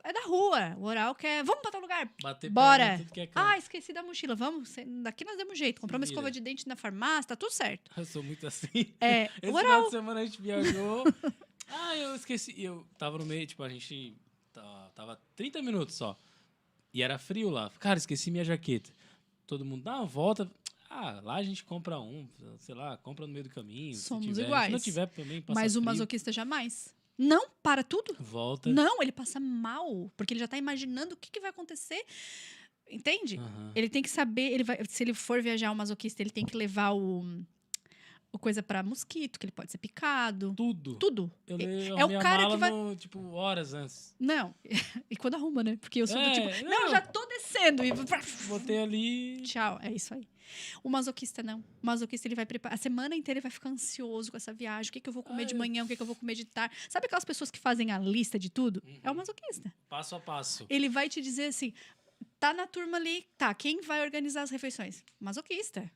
[SPEAKER 2] é da rua. O oral quer, vamos pra tal lugar,
[SPEAKER 1] Bater
[SPEAKER 2] bora.
[SPEAKER 1] perna em tudo que é canto.
[SPEAKER 2] Esqueci da mochila, vamos, daqui nós demos jeito. Compramos uma
[SPEAKER 1] vira.
[SPEAKER 2] escova de dente na farmácia, tá tudo certo.
[SPEAKER 1] Eu sou muito assim.
[SPEAKER 2] É,
[SPEAKER 1] Esse
[SPEAKER 2] o
[SPEAKER 1] final
[SPEAKER 2] oral.
[SPEAKER 1] de semana a gente viajou. Eu esqueci. Eu tava no meio, tipo, a gente tava 30 minutos só. E era frio lá. Cara, esqueci minha jaqueta. Todo mundo dá uma volta. Lá a gente compra sei lá, compra no meio do caminho.
[SPEAKER 2] Somos
[SPEAKER 1] se tiver.
[SPEAKER 2] iguais.
[SPEAKER 1] Se não tiver, também passa
[SPEAKER 2] Mas o
[SPEAKER 1] frio.
[SPEAKER 2] masoquista jamais. Não, para tudo.
[SPEAKER 1] Volta.
[SPEAKER 2] Não, ele passa mal, porque ele já tá imaginando o que vai acontecer. Entende? Ele tem que saber, se ele for viajar o masoquista, ele tem que levar o coisa pra mosquito, que ele pode ser picado.
[SPEAKER 1] Tudo. Eu
[SPEAKER 2] É o cara que vai...
[SPEAKER 1] tipo, horas antes.
[SPEAKER 2] Não, e quando arruma, né? Porque eu sou do tipo,
[SPEAKER 1] não.
[SPEAKER 2] não, já tô descendo. E...
[SPEAKER 1] Botei ali...
[SPEAKER 2] Tchau, é isso aí. O masoquista não. O masoquista, ele vai preparar. A semana inteira ele vai ficar ansioso com essa viagem. O que eu vou comer de manhã, o que eu vou comer de tarde. Sabe aquelas pessoas que fazem a lista de tudo? É o masoquista.
[SPEAKER 1] Passo a passo.
[SPEAKER 2] Ele vai te dizer assim, tá na turma ali, tá, quem vai organizar as refeições? Masoquista.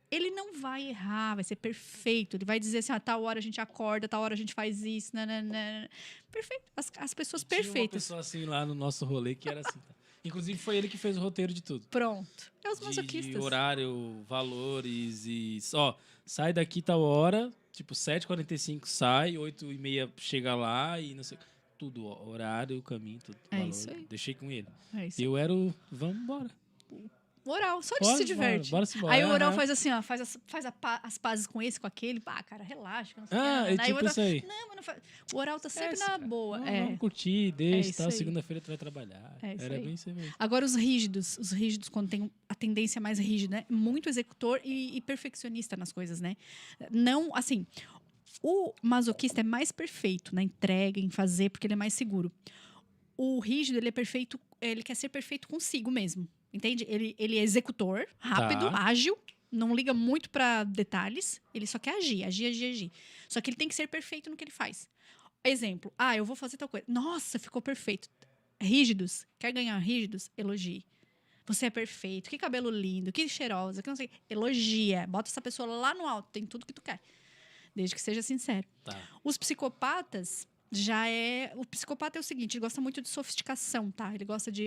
[SPEAKER 2] ele não vai errar, vai ser perfeito. Ele vai dizer assim, tal hora a gente acorda, tal hora a gente faz isso, nananana. Perfeito. As pessoas
[SPEAKER 1] Tinha uma
[SPEAKER 2] perfeitas.
[SPEAKER 1] pessoa assim lá no nosso rolê que era assim. Tá? Inclusive foi ele que fez o roteiro de tudo.
[SPEAKER 2] Pronto. É os
[SPEAKER 1] De
[SPEAKER 2] masoquistas.
[SPEAKER 1] horário, valores e... Ó, sai daqui tal hora, tipo 7h45 sai, 8h30 chega lá e não sei... Tudo, ó, horário, caminho, tudo,
[SPEAKER 2] É
[SPEAKER 1] valor.
[SPEAKER 2] isso aí.
[SPEAKER 1] Deixei com ele.
[SPEAKER 2] É isso.
[SPEAKER 1] Eu era o... Vamos embora.
[SPEAKER 2] O oral, só
[SPEAKER 1] Bora,
[SPEAKER 2] se diverte.
[SPEAKER 1] bora se embora.
[SPEAKER 2] Aí o oral
[SPEAKER 1] Aham.
[SPEAKER 2] faz assim, ó, faz as pazes com esse, com aquele. Pá, cara, relaxa, que não sei o que.
[SPEAKER 1] Ah, é
[SPEAKER 2] Aí o
[SPEAKER 1] tipo
[SPEAKER 2] oral,
[SPEAKER 1] isso aí.
[SPEAKER 2] não, mas não faz. O oral tá sempre
[SPEAKER 1] Esquece,
[SPEAKER 2] na
[SPEAKER 1] cara.
[SPEAKER 2] boa.
[SPEAKER 1] Vamos curtir, deixa e
[SPEAKER 2] isso
[SPEAKER 1] tal.
[SPEAKER 2] aí.
[SPEAKER 1] Segunda-feira tu vai trabalhar.
[SPEAKER 2] É isso
[SPEAKER 1] Era
[SPEAKER 2] aí.
[SPEAKER 1] bem isso aí mesmo.
[SPEAKER 2] Agora, os rígidos, quando tem a tendência mais rígida, né? Muito executor e perfeccionista nas coisas, né? Não, assim, o masoquista é mais perfeito na entrega, em fazer, porque ele é mais seguro. O rígido, ele é perfeito, ele quer ser perfeito consigo mesmo, entende? Ele é executor, rápido,
[SPEAKER 1] Tá.
[SPEAKER 2] ágil, não liga muito pra detalhes, ele só quer agir. Só que ele tem que ser perfeito no que ele faz. Exemplo, eu vou fazer tal coisa. Nossa, ficou perfeito. Rígidos, quer ganhar rígidos? Elogie. Você é perfeito, que cabelo lindo, que cheirosa, que não sei. Elogia, bota essa pessoa lá no alto, tem tudo que tu quer. Desde que seja sincero.
[SPEAKER 1] Tá.
[SPEAKER 2] Os psicopatas o psicopata é o seguinte, ele gosta muito de sofisticação, tá? Ele gosta de,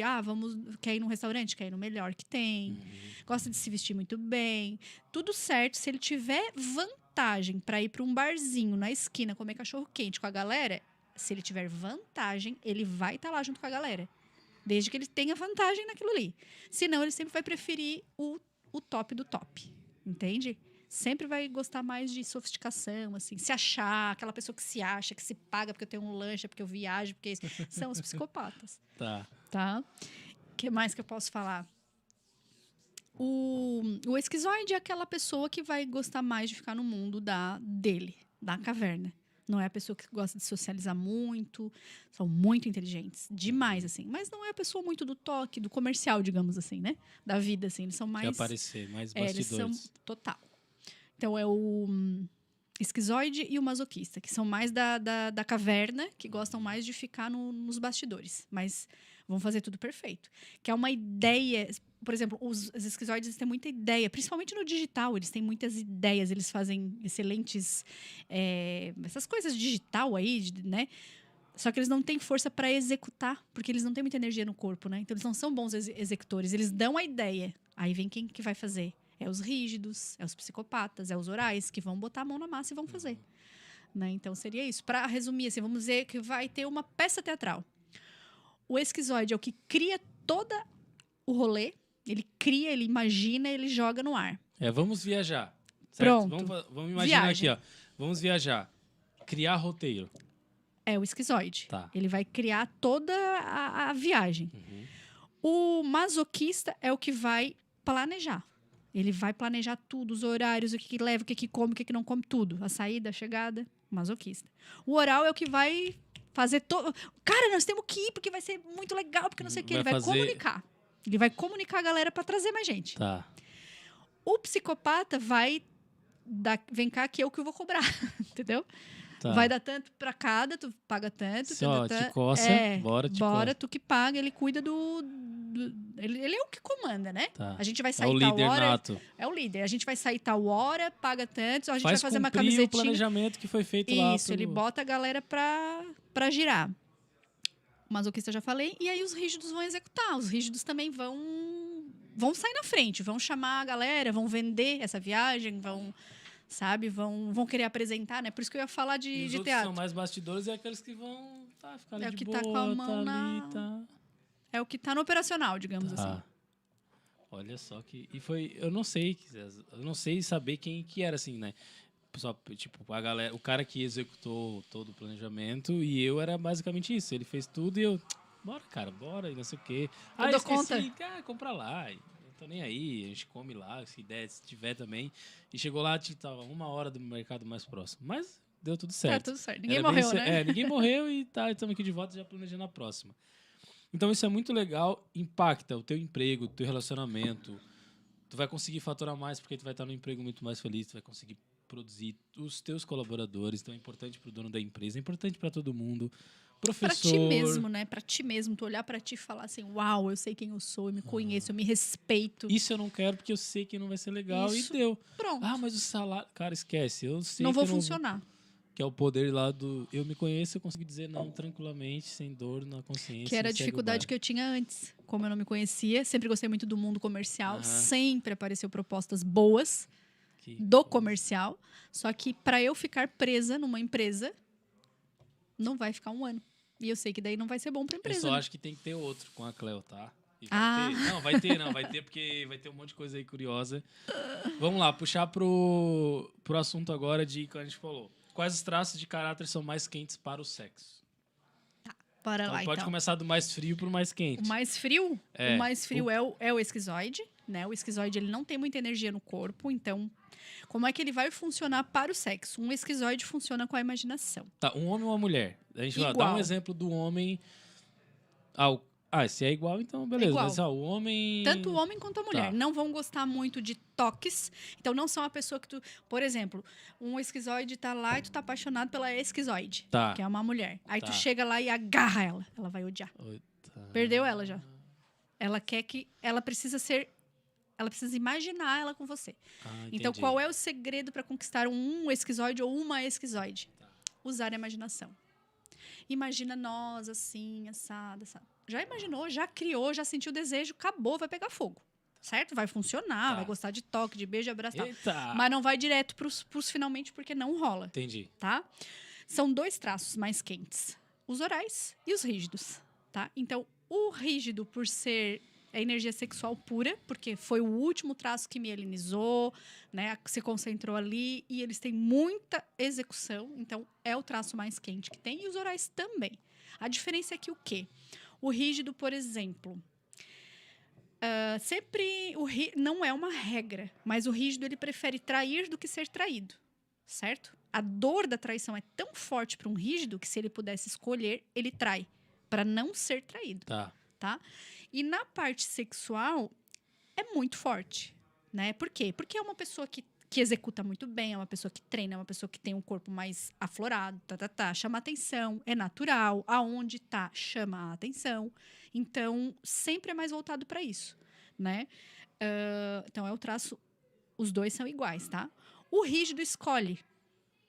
[SPEAKER 2] quer ir num restaurante, quer ir no melhor que tem. Gosta de se vestir muito bem. Tudo certo, se ele tiver vantagem para ir para um barzinho na esquina comer cachorro quente com a galera, se ele tiver vantagem, ele vai estar lá junto com a galera. Desde que ele tenha vantagem naquilo ali. Senão, ele sempre vai preferir o top do top. Entende? Sempre vai gostar mais de sofisticação, assim, se achar, aquela pessoa que se acha, que se paga porque eu tenho um lanche, porque eu viajo, porque isso. São os psicopatas. Tá? O que mais que eu posso falar? O esquizoide é aquela pessoa que vai gostar mais de ficar no mundo dele, da caverna. Não é a pessoa que gosta de socializar muito, são muito inteligentes, demais, assim. Mas não é a pessoa muito do toque, do comercial, digamos assim, né? Da vida, assim. Eles são mais...
[SPEAKER 1] Quer aparecer, mais
[SPEAKER 2] eles
[SPEAKER 1] bastidores.
[SPEAKER 2] são total. Então, é o esquizoide e o masoquista, que são mais da caverna, que gostam mais de ficar nos bastidores. Mas vão fazer tudo perfeito. Que é uma ideia... Por exemplo, os esquizoides têm muita ideia, principalmente no digital, eles têm muitas ideias, eles fazem excelentes... essas coisas digital aí, né? Só que eles não têm força para executar, porque eles não têm muita energia no corpo, né? Então, eles não são bons executores, eles dão a ideia. Aí vem quem que vai fazer? É os rígidos, é os psicopatas, é os orais, que vão botar a mão na massa e vão fazer. Né? Então, seria isso. Para resumir, assim, vamos dizer que vai ter uma peça teatral. O esquizoide é o que cria todo o rolê. Ele cria, ele imagina, ele joga no ar.
[SPEAKER 1] Vamos viajar. Certo?
[SPEAKER 2] Pronto.
[SPEAKER 1] Vamos imaginar
[SPEAKER 2] Viagem.
[SPEAKER 1] aqui, ó. Vamos viajar. Criar roteiro.
[SPEAKER 2] É o esquizoide.
[SPEAKER 1] Tá.
[SPEAKER 2] Ele vai criar toda a viagem. O masoquista é o que vai planejar. Ele vai planejar tudo, os horários, o que leva, o que come, o que não come, tudo. A saída, a chegada, masoquista. O oral é o que vai fazer todo... Cara, nós temos que ir, porque vai ser muito legal, porque não sei o que. Ele vai comunicar. Ele vai comunicar a galera para trazer mais gente.
[SPEAKER 1] Tá.
[SPEAKER 2] O psicopata vai dar... Vem cá que eu que vou cobrar, entendeu?
[SPEAKER 1] Tá.
[SPEAKER 2] Vai dar tanto para cada, tu paga tanto.
[SPEAKER 1] Só, te coça, bora,
[SPEAKER 2] coça. Tu que paga, ele cuida ele é o que comanda, né?
[SPEAKER 1] Tá.
[SPEAKER 2] A gente vai sair
[SPEAKER 1] tal hora. É o líder nato.
[SPEAKER 2] É o líder. A gente vai sair tal hora, paga tanto, a gente vai fazer uma
[SPEAKER 1] cumprir
[SPEAKER 2] camisetinha.
[SPEAKER 1] O planejamento que foi feito lá.
[SPEAKER 2] Isso, ele bota a galera pra girar. O masoquista já falei. E aí os rígidos vão executar. Os rígidos também vão sair na frente, vão chamar a galera, vão vender essa viagem, vão querer apresentar, né? Por isso que eu ia falar de
[SPEAKER 1] outros
[SPEAKER 2] teatro.
[SPEAKER 1] São mais bastidores e aqueles que vão ficar ali
[SPEAKER 2] é o
[SPEAKER 1] de
[SPEAKER 2] que
[SPEAKER 1] boa,
[SPEAKER 2] tá com a mão É o que tá no operacional, digamos assim.
[SPEAKER 1] Olha só que... E foi... Eu não sei saber quem que era, assim, né? Só, tipo, a galera... O cara que executou todo o planejamento e eu era basicamente isso. Ele fez tudo e eu... Bora, cara, bora, e não sei o quê.
[SPEAKER 2] Eu dou conta.
[SPEAKER 1] Compra lá. Não tô nem aí, a gente come lá, se tiver também. E chegou lá, tava 1 hora do mercado mais próximo. Mas deu tudo certo.
[SPEAKER 2] Tá tudo certo. Ninguém morreu, né?
[SPEAKER 1] Ninguém morreu e estamos aqui de volta já planejando a próxima. Então isso é muito legal, impacta o teu emprego, o teu relacionamento. Tu vai conseguir faturar mais porque tu vai estar num emprego muito mais feliz, tu vai conseguir produzir os teus colaboradores. Então é importante para o dono da empresa, é importante para todo mundo,
[SPEAKER 2] Pra ti
[SPEAKER 1] professor.
[SPEAKER 2] mesmo, né? Pra ti mesmo. Tu olhar pra ti e falar assim, uau, eu sei quem eu sou, eu me conheço, eu me respeito.
[SPEAKER 1] Isso eu não quero porque eu sei que não vai ser legal.
[SPEAKER 2] Isso.
[SPEAKER 1] E deu.
[SPEAKER 2] Pronto.
[SPEAKER 1] Ah, mas o salário... Cara, esquece. Eu sei
[SPEAKER 2] Não
[SPEAKER 1] que
[SPEAKER 2] vou
[SPEAKER 1] eu não vou...
[SPEAKER 2] funcionar.
[SPEAKER 1] Que é o poder lá do... Eu me conheço, eu consigo dizer não tranquilamente, sem dor na consciência.
[SPEAKER 2] Que era a
[SPEAKER 1] e segue o
[SPEAKER 2] dificuldade
[SPEAKER 1] baile.
[SPEAKER 2] que eu tinha antes. Como eu não me conhecia, sempre gostei muito do mundo comercial,
[SPEAKER 1] Aham.
[SPEAKER 2] sempre apareceu propostas boas
[SPEAKER 1] Que-
[SPEAKER 2] do comercial. Só que pra eu ficar presa numa empresa, não vai ficar um ano. E eu sei que daí não vai ser bom pra
[SPEAKER 1] Eu
[SPEAKER 2] empresa.
[SPEAKER 1] só
[SPEAKER 2] né?
[SPEAKER 1] acho que tem que ter outro com a Cleo, tá? E vai
[SPEAKER 2] Ah.
[SPEAKER 1] ter. Não, vai ter, porque vai ter um monte de coisa aí curiosa. Vamos lá, puxar pro assunto agora de que a gente falou. Quais os traços de caráter são mais quentes para o sexo?
[SPEAKER 2] Bora
[SPEAKER 1] Então,
[SPEAKER 2] lá,
[SPEAKER 1] pode
[SPEAKER 2] então.
[SPEAKER 1] começar do mais frio pro mais quente.
[SPEAKER 2] O mais frio,
[SPEAKER 1] É.
[SPEAKER 2] o mais frio é o esquizoide, né? O esquizoide ele não tem muita energia no corpo, então como é que ele vai funcionar para o sexo? Um esquizoide funciona com a imaginação.
[SPEAKER 1] Tá, um homem ou uma mulher? A gente vai dar
[SPEAKER 2] Igual.
[SPEAKER 1] um exemplo do homem. Se é igual, então beleza.
[SPEAKER 2] igual.
[SPEAKER 1] Mas o homem.
[SPEAKER 2] Tanto o homem quanto a mulher
[SPEAKER 1] Tá.
[SPEAKER 2] não vão gostar muito de toques. Então não são a pessoa que tu, por exemplo, um esquizoide tá lá e tu tá apaixonado pela esquizoide,
[SPEAKER 1] Tá.
[SPEAKER 2] que é uma mulher. Aí
[SPEAKER 1] Tá.
[SPEAKER 2] tu chega lá e agarra ela vai odiar.
[SPEAKER 1] Tá.
[SPEAKER 2] Perdeu ela já. Ela quer que ela precisa imaginar ela com você. Então,
[SPEAKER 1] Entendi.
[SPEAKER 2] qual é o segredo para conquistar um esquizoide ou uma esquizoide? Usar a imaginação. Imagina nós assim, assado. Já imaginou, já criou, já sentiu o desejo, acabou, vai pegar fogo. Certo? Vai funcionar,
[SPEAKER 1] Tá.
[SPEAKER 2] vai gostar de toque, de beijo, abraço, tal.
[SPEAKER 1] Eita!
[SPEAKER 2] Mas não vai direto pros finalmente porque não rola,
[SPEAKER 1] Entendi.
[SPEAKER 2] tá? São 2 traços mais quentes: os orais e os rígidos, tá? Então, o rígido, por ser a energia sexual pura, porque foi o último traço que mielinizou, né? Se concentrou ali e eles têm muita execução, então é o traço mais quente que tem, e os orais também. A diferença é que o quê? O rígido, por exemplo, sempre não é uma regra, mas o rígido ele prefere trair do que ser traído, certo? A dor da traição é tão forte para um rígido que se ele pudesse escolher, ele trai para não ser traído. Tá? E na parte sexual é muito forte, né? Por quê? Porque é uma pessoa que executa muito bem, é uma pessoa que treina, é uma pessoa que tem um corpo mais aflorado, chama atenção, é natural, aonde tá, chama a atenção. Então, sempre é mais voltado para isso, né? Então, é o traço, os dois são iguais, tá? O rígido escolhe.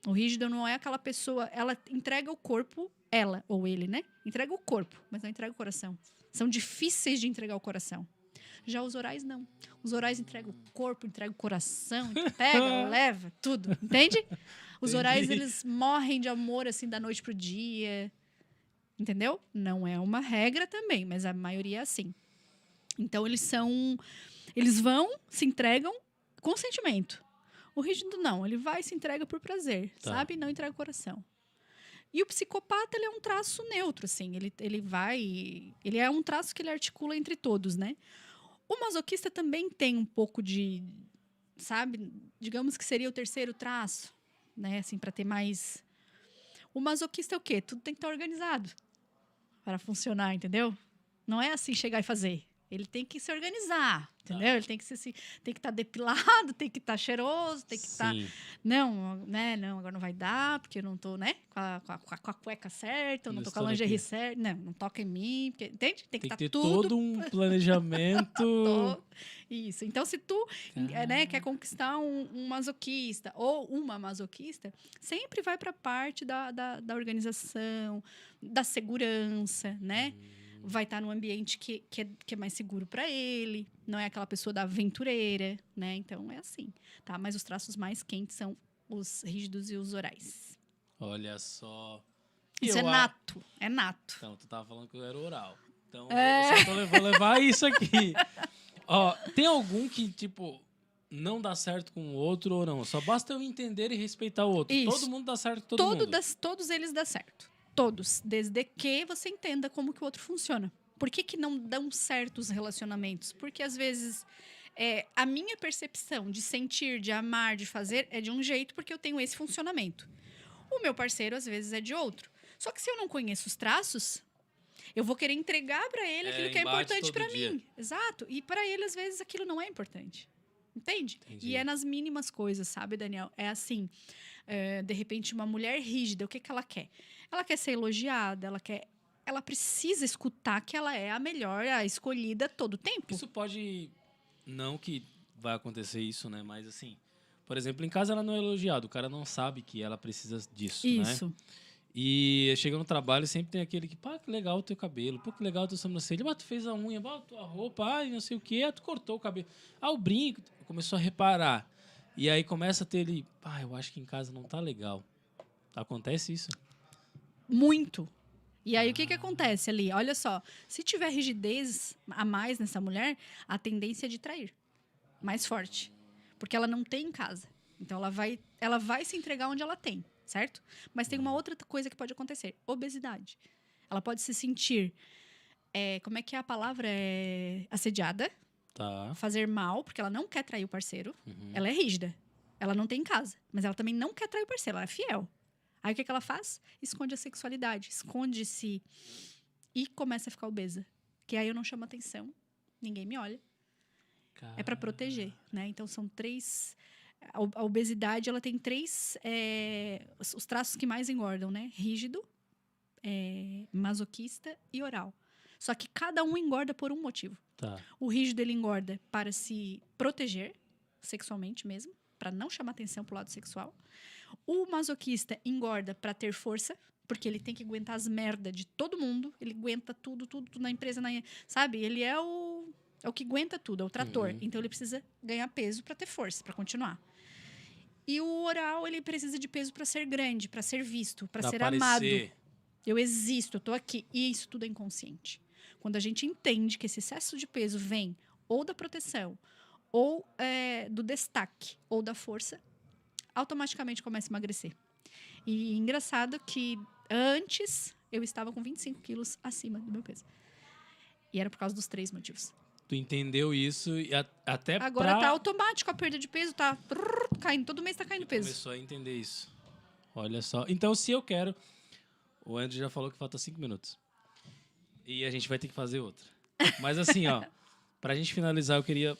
[SPEAKER 2] O rígido não é aquela pessoa, ela entrega o corpo, ela ou ele, né? Entrega o corpo, mas não entrega o coração. São difíceis de entregar o coração. Já os orais, não. Os orais entregam o corpo, entregam o coração, pega, leva, tudo. Entende? Os orais, eles morrem de amor, assim, da noite pro dia. Entendeu? Não é uma regra também, mas a maioria é assim. Então, eles vão, se entregam com sentimento. O rígido, não. Ele vai e se entrega por prazer, sabe? Não entrega o coração. E o psicopata, ele é um traço neutro, assim. Ele é um traço que ele articula entre todos, né? O masoquista também tem um pouco de, sabe? Digamos que seria o terceiro traço, né? Assim, para ter mais... O masoquista é o quê? Tudo tem que estar organizado para funcionar, entendeu? Não é assim chegar e fazer. Ele tem que se organizar, entendeu? Ele tem que estar depilado, tem que estar cheiroso, tem que estar... Não, né? Não, agora não vai dar, porque eu não tô, né? Com a cueca certa, eu não tô com a lingerie certa. Não toca em mim, porque, entende? Tem que estar
[SPEAKER 1] ter
[SPEAKER 2] tudo...
[SPEAKER 1] todo um planejamento.
[SPEAKER 2] Isso. Então, se tu quer conquistar um masoquista ou uma masoquista, sempre vai para a parte da organização, da segurança, né? Vai estar num ambiente que é mais seguro para ele, não é aquela pessoa da aventureira, né? Então, é assim, tá? Mas os traços mais quentes são os rígidos e os orais.
[SPEAKER 1] Olha só.
[SPEAKER 2] Isso é nato, é nato.
[SPEAKER 1] Então, tu tava falando que eu era oral. Então, eu só vou levar isso aqui. Ó, tem algum que, tipo, não dá certo com o outro ou não? Só basta eu entender e respeitar o outro.
[SPEAKER 2] Isso.
[SPEAKER 1] Todo mundo dá certo com todo mundo.
[SPEAKER 2] Todos eles dão certo. Todos, desde que você entenda como que o outro funciona. Por que não dão certo os relacionamentos? Porque, às vezes, a minha percepção de sentir, de amar, de fazer é de um jeito porque eu tenho esse funcionamento. O meu parceiro, às vezes, é de outro. Só que se eu não conheço os traços, eu vou querer entregar para ele aquilo que é importante para mim. Exato. E para ele, às vezes, aquilo não é importante. Entende?
[SPEAKER 1] Entendi.
[SPEAKER 2] E é nas mínimas coisas, sabe, Daniel? É assim... de repente, uma mulher rígida, o que ela quer? Ela quer ser elogiada, ela precisa escutar que ela é a melhor, a escolhida todo tempo.
[SPEAKER 1] Isso pode... Não que vai acontecer isso, né? Mas assim, por exemplo, em casa ela não é elogiada. O cara não sabe que ela precisa disso, né?
[SPEAKER 2] Isso.
[SPEAKER 1] E chega no trabalho sempre tem aquele que, pá, que legal o teu cabelo, pô, que legal a tua sobrancelha, tu fez a unha, pá, tua roupa, não sei o quê, tu cortou o cabelo. O brinco, começou a reparar. E aí começa a ter ele, pá, eu acho que em casa não tá legal. Acontece isso?
[SPEAKER 2] Muito. E aí, o que acontece ali? Olha só, se tiver rigidez a mais nessa mulher, a tendência é de trair. Mais forte. Porque ela não tem em casa. Então, ela vai se entregar onde ela tem, certo? Mas tem uma outra coisa que pode acontecer. Obesidade. Ela pode se sentir... como é que é a palavra? Assediada.
[SPEAKER 1] Tá.
[SPEAKER 2] Fazer mal, porque ela não quer trair o parceiro.
[SPEAKER 1] Uhum.
[SPEAKER 2] Ela é rígida. Ela não tem em casa. Mas ela também não quer trair o parceiro. Ela é fiel. Aí o que ela faz? Esconde a sexualidade, esconde-se e começa a ficar obesa. Que aí eu não chamo atenção, ninguém me olha. É para proteger, né? Então são 3. A obesidade ela tem 3 os traços que mais engordam, né? Rígido, masoquista e oral. Só que cada um engorda por um motivo.
[SPEAKER 1] Tá.
[SPEAKER 2] O rígido ele engorda para se proteger sexualmente mesmo, para não chamar atenção pro lado sexual. O masoquista engorda para ter força, porque ele tem que aguentar as merdas de todo mundo. Ele aguenta tudo na empresa, sabe? Ele é o que aguenta tudo, é o trator.
[SPEAKER 1] Uhum.
[SPEAKER 2] Então, ele precisa ganhar peso para ter força, para continuar. E o oral, ele precisa de peso para ser grande, para ser visto, para ser amado. Eu existo, eu tô aqui. E isso tudo é inconsciente. Quando a gente entende que esse excesso de peso vem ou da proteção, ou do destaque, ou da força, automaticamente começa a emagrecer. E engraçado que antes eu estava com 25 quilos acima do meu peso. E era por causa dos 3 motivos.
[SPEAKER 1] Tu entendeu isso e até
[SPEAKER 2] agora tá automático a perda de peso, tá caindo, todo mês tá caindo peso.
[SPEAKER 1] Começou a entender isso. Olha só. Então, se eu quero... O André já falou que falta 5 minutos. E a gente vai ter que fazer outra. Mas assim, ó, pra gente finalizar, eu queria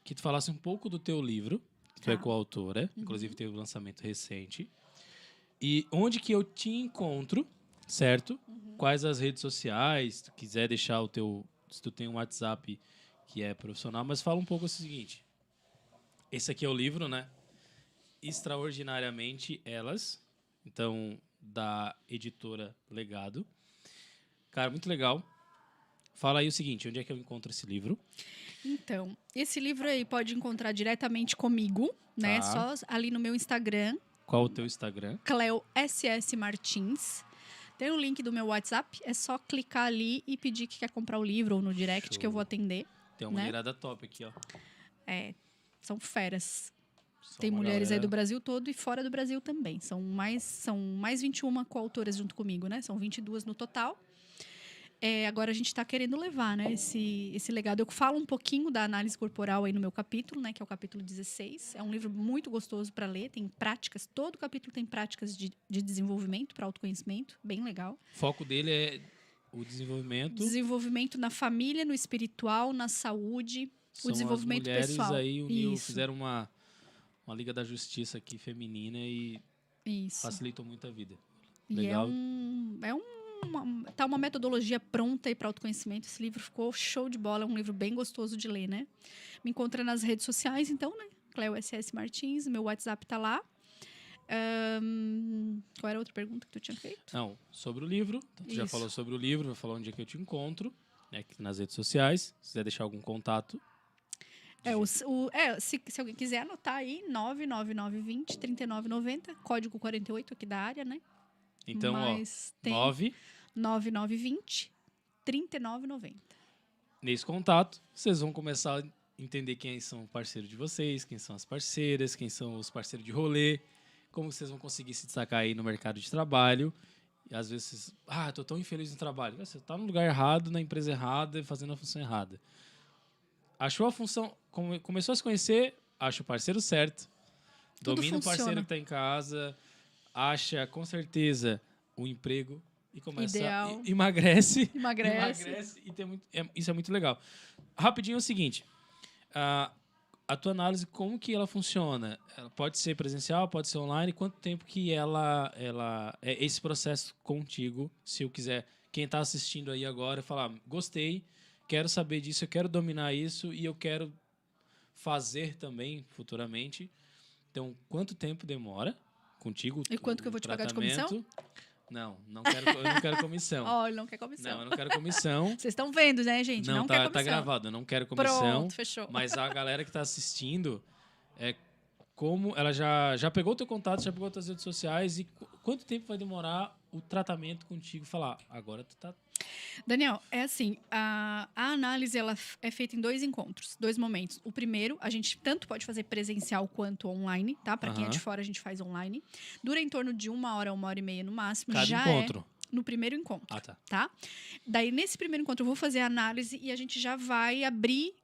[SPEAKER 1] que tu falasse um pouco do teu livro. Tu é coautora, inclusive teve um lançamento recente. E onde que eu te encontro, certo? Quais as redes sociais, se tu quiser deixar o teu... Se tu tem um WhatsApp que é profissional, mas fala um pouco o seguinte. Esse aqui é o livro, né? Extraordinariamente Elas. Então, da editora Legado. Cara, muito legal. Fala aí o seguinte, onde é que eu encontro esse livro?
[SPEAKER 2] Então, esse livro aí pode encontrar diretamente comigo, né? Só ali no meu Instagram.
[SPEAKER 1] Qual o teu Instagram?
[SPEAKER 2] Cleo SS Martins. Tem o link do meu WhatsApp, é só clicar ali e pedir que quer comprar o livro ou no direct. Show. Que eu vou atender.
[SPEAKER 1] Tem uma mulherada top aqui, ó.
[SPEAKER 2] São feras. Tem mulheres aí do Brasil todo e fora do Brasil também. São mais 21 coautoras junto comigo, né? São 22 no total. Agora a gente está querendo levar, né, esse legado. Eu falo um pouquinho da análise corporal aí no meu capítulo, né, que é o capítulo 16. É um livro muito gostoso para ler, tem práticas, todo capítulo tem práticas de desenvolvimento para autoconhecimento, bem legal.
[SPEAKER 1] O foco dele é o desenvolvimento.
[SPEAKER 2] Desenvolvimento na família, no espiritual, na saúde, o desenvolvimento pessoal.
[SPEAKER 1] As mulheres aí fizeram uma Liga da Justiça aqui feminina e facilitou muito a vida. Legal.
[SPEAKER 2] Tá uma metodologia pronta aí para autoconhecimento. Esse livro ficou show de bola, é um livro bem gostoso de ler, né? Me encontra nas redes sociais, então, né? Cleo SS Martins, meu WhatsApp tá lá. Qual era a outra pergunta que tu tinha feito?
[SPEAKER 1] Não, sobre o livro. Então, tu já falou sobre o livro, vai falar onde é que eu te encontro, né? Nas redes sociais. Se quiser deixar algum contato.
[SPEAKER 2] Se alguém quiser anotar aí, 99920-3990, código 48 aqui da área, né?
[SPEAKER 1] Então,
[SPEAKER 2] mas
[SPEAKER 1] ó,
[SPEAKER 2] 9920-3990.
[SPEAKER 1] Nesse contato, vocês vão começar a entender quem são os parceiros de vocês, quem são as parceiras, quem são os parceiros de rolê, como vocês vão conseguir se destacar aí no mercado de trabalho. E às vezes, eu tô tão infeliz no trabalho. Você tá no lugar errado, na empresa errada, fazendo a função errada. Achou a função, começou a se conhecer, acha o parceiro certo,
[SPEAKER 2] tudo
[SPEAKER 1] domina
[SPEAKER 2] funciona.
[SPEAKER 1] O parceiro que tá em casa, acha com certeza o emprego e começa emagrece e tem muito, isso é muito legal. Rapidinho é o seguinte, a tua análise, como que ela funciona? Ela pode ser presencial, pode ser online? Quanto tempo que ela é esse processo contigo? Se eu quiser, quem está assistindo aí agora, falar, gostei, quero saber disso, eu quero dominar isso e eu quero fazer também futuramente. Então, quanto tempo demora contigo
[SPEAKER 2] E quanto que eu vou te pagar de
[SPEAKER 1] tratamento?
[SPEAKER 2] comissão?
[SPEAKER 1] Não, eu não quero comissão.
[SPEAKER 2] Ó, ele não quer comissão.
[SPEAKER 1] Não, eu não quero comissão.
[SPEAKER 2] Vocês estão vendo, né, gente? Não quer
[SPEAKER 1] tá
[SPEAKER 2] comissão.
[SPEAKER 1] gravado, eu não quero comissão.
[SPEAKER 2] Pronto, fechou.
[SPEAKER 1] Mas a galera que está assistindo, como ela já pegou o teu contato, já pegou as tuas redes sociais e quanto tempo vai demorar o tratamento contigo? Falar, agora tu tá...
[SPEAKER 2] Daniel, é assim, a análise ela é feita em 2 encontros, 2 momentos. O primeiro, a gente tanto pode fazer presencial quanto online, tá? Para quem é de fora, a gente faz online. Dura em torno de 1 hora, 1h30 no máximo.
[SPEAKER 1] Cada
[SPEAKER 2] já
[SPEAKER 1] encontro?
[SPEAKER 2] No primeiro encontro,
[SPEAKER 1] Ah, tá.
[SPEAKER 2] tá? Daí, nesse primeiro encontro, eu vou fazer a análise e a gente já vai abrir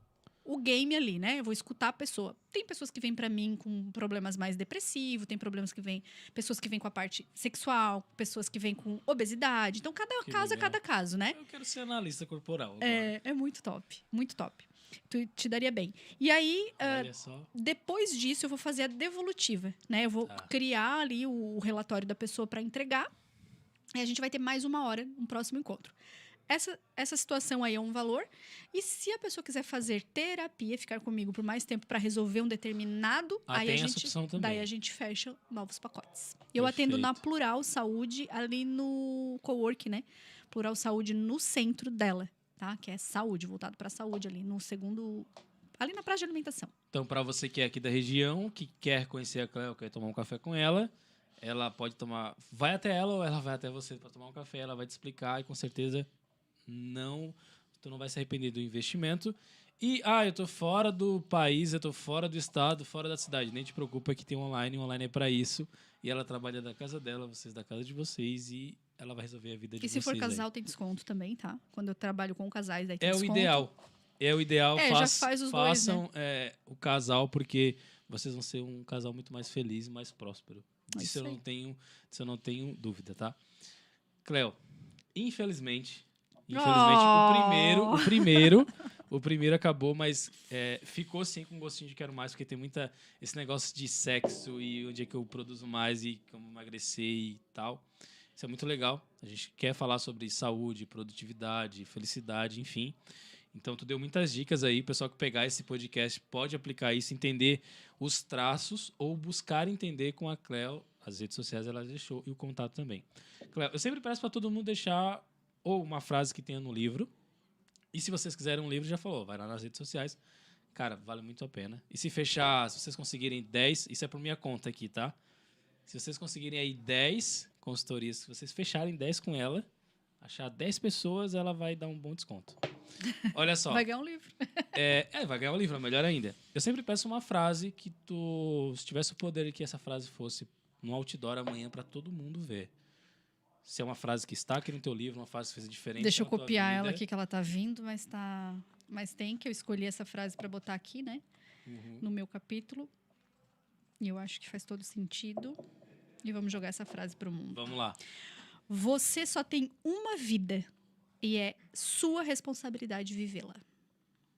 [SPEAKER 2] o game ali, né? Eu vou escutar a pessoa. Tem pessoas que vêm para mim com problemas mais depressivos, tem pessoas que vêm com a parte sexual, pessoas que vêm com obesidade. Então, cada caso é cada caso, né?
[SPEAKER 1] Eu quero ser analista corporal agora.
[SPEAKER 2] É muito top, muito top. Tu te daria bem. E aí,
[SPEAKER 1] Olha só.
[SPEAKER 2] depois disso, eu vou fazer a devolutiva, né? Eu vou criar ali o relatório da pessoa para entregar. E a gente vai ter mais 1 hora, um próximo encontro. Essa situação aí é um valor. E se a pessoa quiser fazer terapia, ficar comigo por mais tempo para resolver um determinado,
[SPEAKER 1] tem essa opção também.
[SPEAKER 2] daí a gente fecha novos pacotes. Eu atendo na Plural Saúde, ali no cowork, né? Plural Saúde no centro dela, tá? Que é saúde, voltado para saúde ali no segundo... Ali na praça de alimentação.
[SPEAKER 1] Então, para você que é aqui da região, que quer conhecer a Cleo, quer tomar um café com ela, ela pode tomar... Vai até ela ou ela vai até você para tomar um café, ela vai te explicar e com certeza... tu não vai se arrepender do investimento. E, eu tô fora do país, eu tô fora do estado, fora da cidade. Nem te preocupa que tem online, o online é para isso. E ela trabalha da casa dela, vocês da casa de vocês, e ela vai resolver a vida de vocês.
[SPEAKER 2] E se for casal,
[SPEAKER 1] aí.
[SPEAKER 2] tem desconto também, tá? Quando eu trabalho com casais, daí tem
[SPEAKER 1] É
[SPEAKER 2] desconto.
[SPEAKER 1] o ideal,
[SPEAKER 2] já faz os
[SPEAKER 1] façam
[SPEAKER 2] dois, né?
[SPEAKER 1] o casal, porque vocês vão ser um casal muito mais feliz e mais próspero. Disso eu não tenho dúvida, tá? Cleo, infelizmente, o primeiro acabou, mas ficou sim com um gostinho de quero mais, porque tem esse negócio de sexo e onde é que eu produzo mais e como emagrecer e tal. Isso é muito legal. A gente quer falar sobre saúde, produtividade, felicidade, enfim. Então, tu deu muitas dicas aí. O pessoal que pegar esse podcast pode aplicar isso, entender os traços ou buscar entender com a Cleo. As redes sociais ela deixou e o contato também. Cleo, eu sempre peço para todo mundo deixar ou uma frase que tenha no livro. E se vocês quiserem um livro, já falou, vai lá nas redes sociais. Cara, vale muito a pena. E se vocês conseguirem 10, isso é por minha conta aqui, tá? Se vocês conseguirem aí 10 consultorias, se vocês fecharem 10 com ela, achar 10 pessoas, ela vai dar um bom desconto. Olha só.
[SPEAKER 2] Vai ganhar um livro.
[SPEAKER 1] Vai ganhar um livro, é melhor ainda. Eu sempre peço uma frase que se tivesse o poder de que essa frase fosse no outdoor amanhã para todo mundo ver. Se é uma frase que está aqui no teu livro, uma frase que fez diferente.
[SPEAKER 2] Deixa eu copiar ela aqui, que ela tá vindo, mas tem que eu escolhi essa frase para botar aqui, né? No meu capítulo. E eu acho que faz todo sentido. E vamos jogar essa frase pro mundo.
[SPEAKER 1] Vamos lá.
[SPEAKER 2] Você só tem uma vida e é sua responsabilidade vivê-la.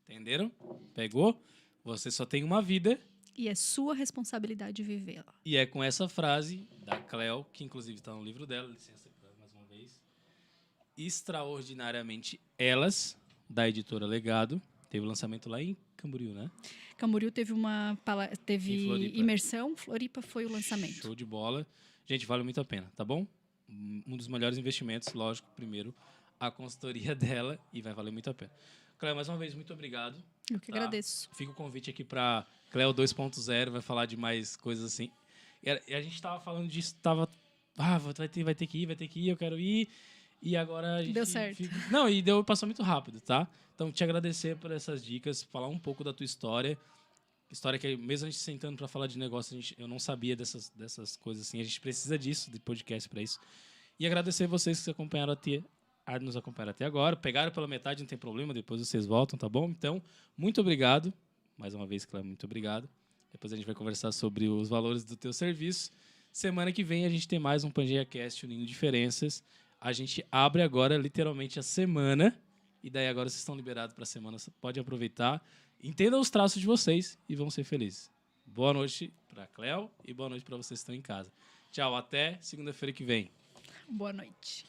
[SPEAKER 1] Entenderam? Pegou? Você só tem uma vida.
[SPEAKER 2] E é sua responsabilidade vivê-la.
[SPEAKER 1] E é com essa frase da Cleo, que inclusive está no livro dela, licença, Cleo, mais uma vez. Extraordinariamente Elas, da editora Legado. Teve o lançamento lá em Camboriú, né?
[SPEAKER 2] Camboriú teve imersão, Floripa foi o lançamento.
[SPEAKER 1] Show de bola. Gente, vale muito a pena, tá bom? Um dos melhores investimentos, lógico, primeiro, a consultoria dela e vai valer muito a pena. Cleo, mais uma vez, muito obrigado.
[SPEAKER 2] Eu que agradeço.
[SPEAKER 1] Fica o convite aqui para Cleo 2.0, vai falar de mais coisas assim. E a gente estava falando disso, vai ter que ir, eu quero ir. E agora a gente...
[SPEAKER 2] Deu certo.
[SPEAKER 1] Passou muito rápido, tá? Então, te agradecer por essas dicas, falar um pouco da tua história. História que, mesmo a gente sentando para falar de negócio, eu não sabia dessas coisas assim. A gente precisa disso, de podcast para isso. E agradecer vocês que nos acompanharam até agora. Pegaram pela metade, não tem problema, depois vocês voltam, tá bom? Então, muito obrigado. Mais uma vez, Cléo, muito obrigado. Depois a gente vai conversar sobre os valores do teu serviço. Semana que vem a gente tem mais um PangeaCast Unindo Diferenças. A gente abre agora, literalmente, a semana. E daí agora vocês estão liberados para a semana. Você pode aproveitar entendam os traços de vocês e vão ser felizes. Boa noite para a Cleo e boa noite para vocês que estão em casa. Tchau, até segunda-feira que vem.
[SPEAKER 2] Boa noite.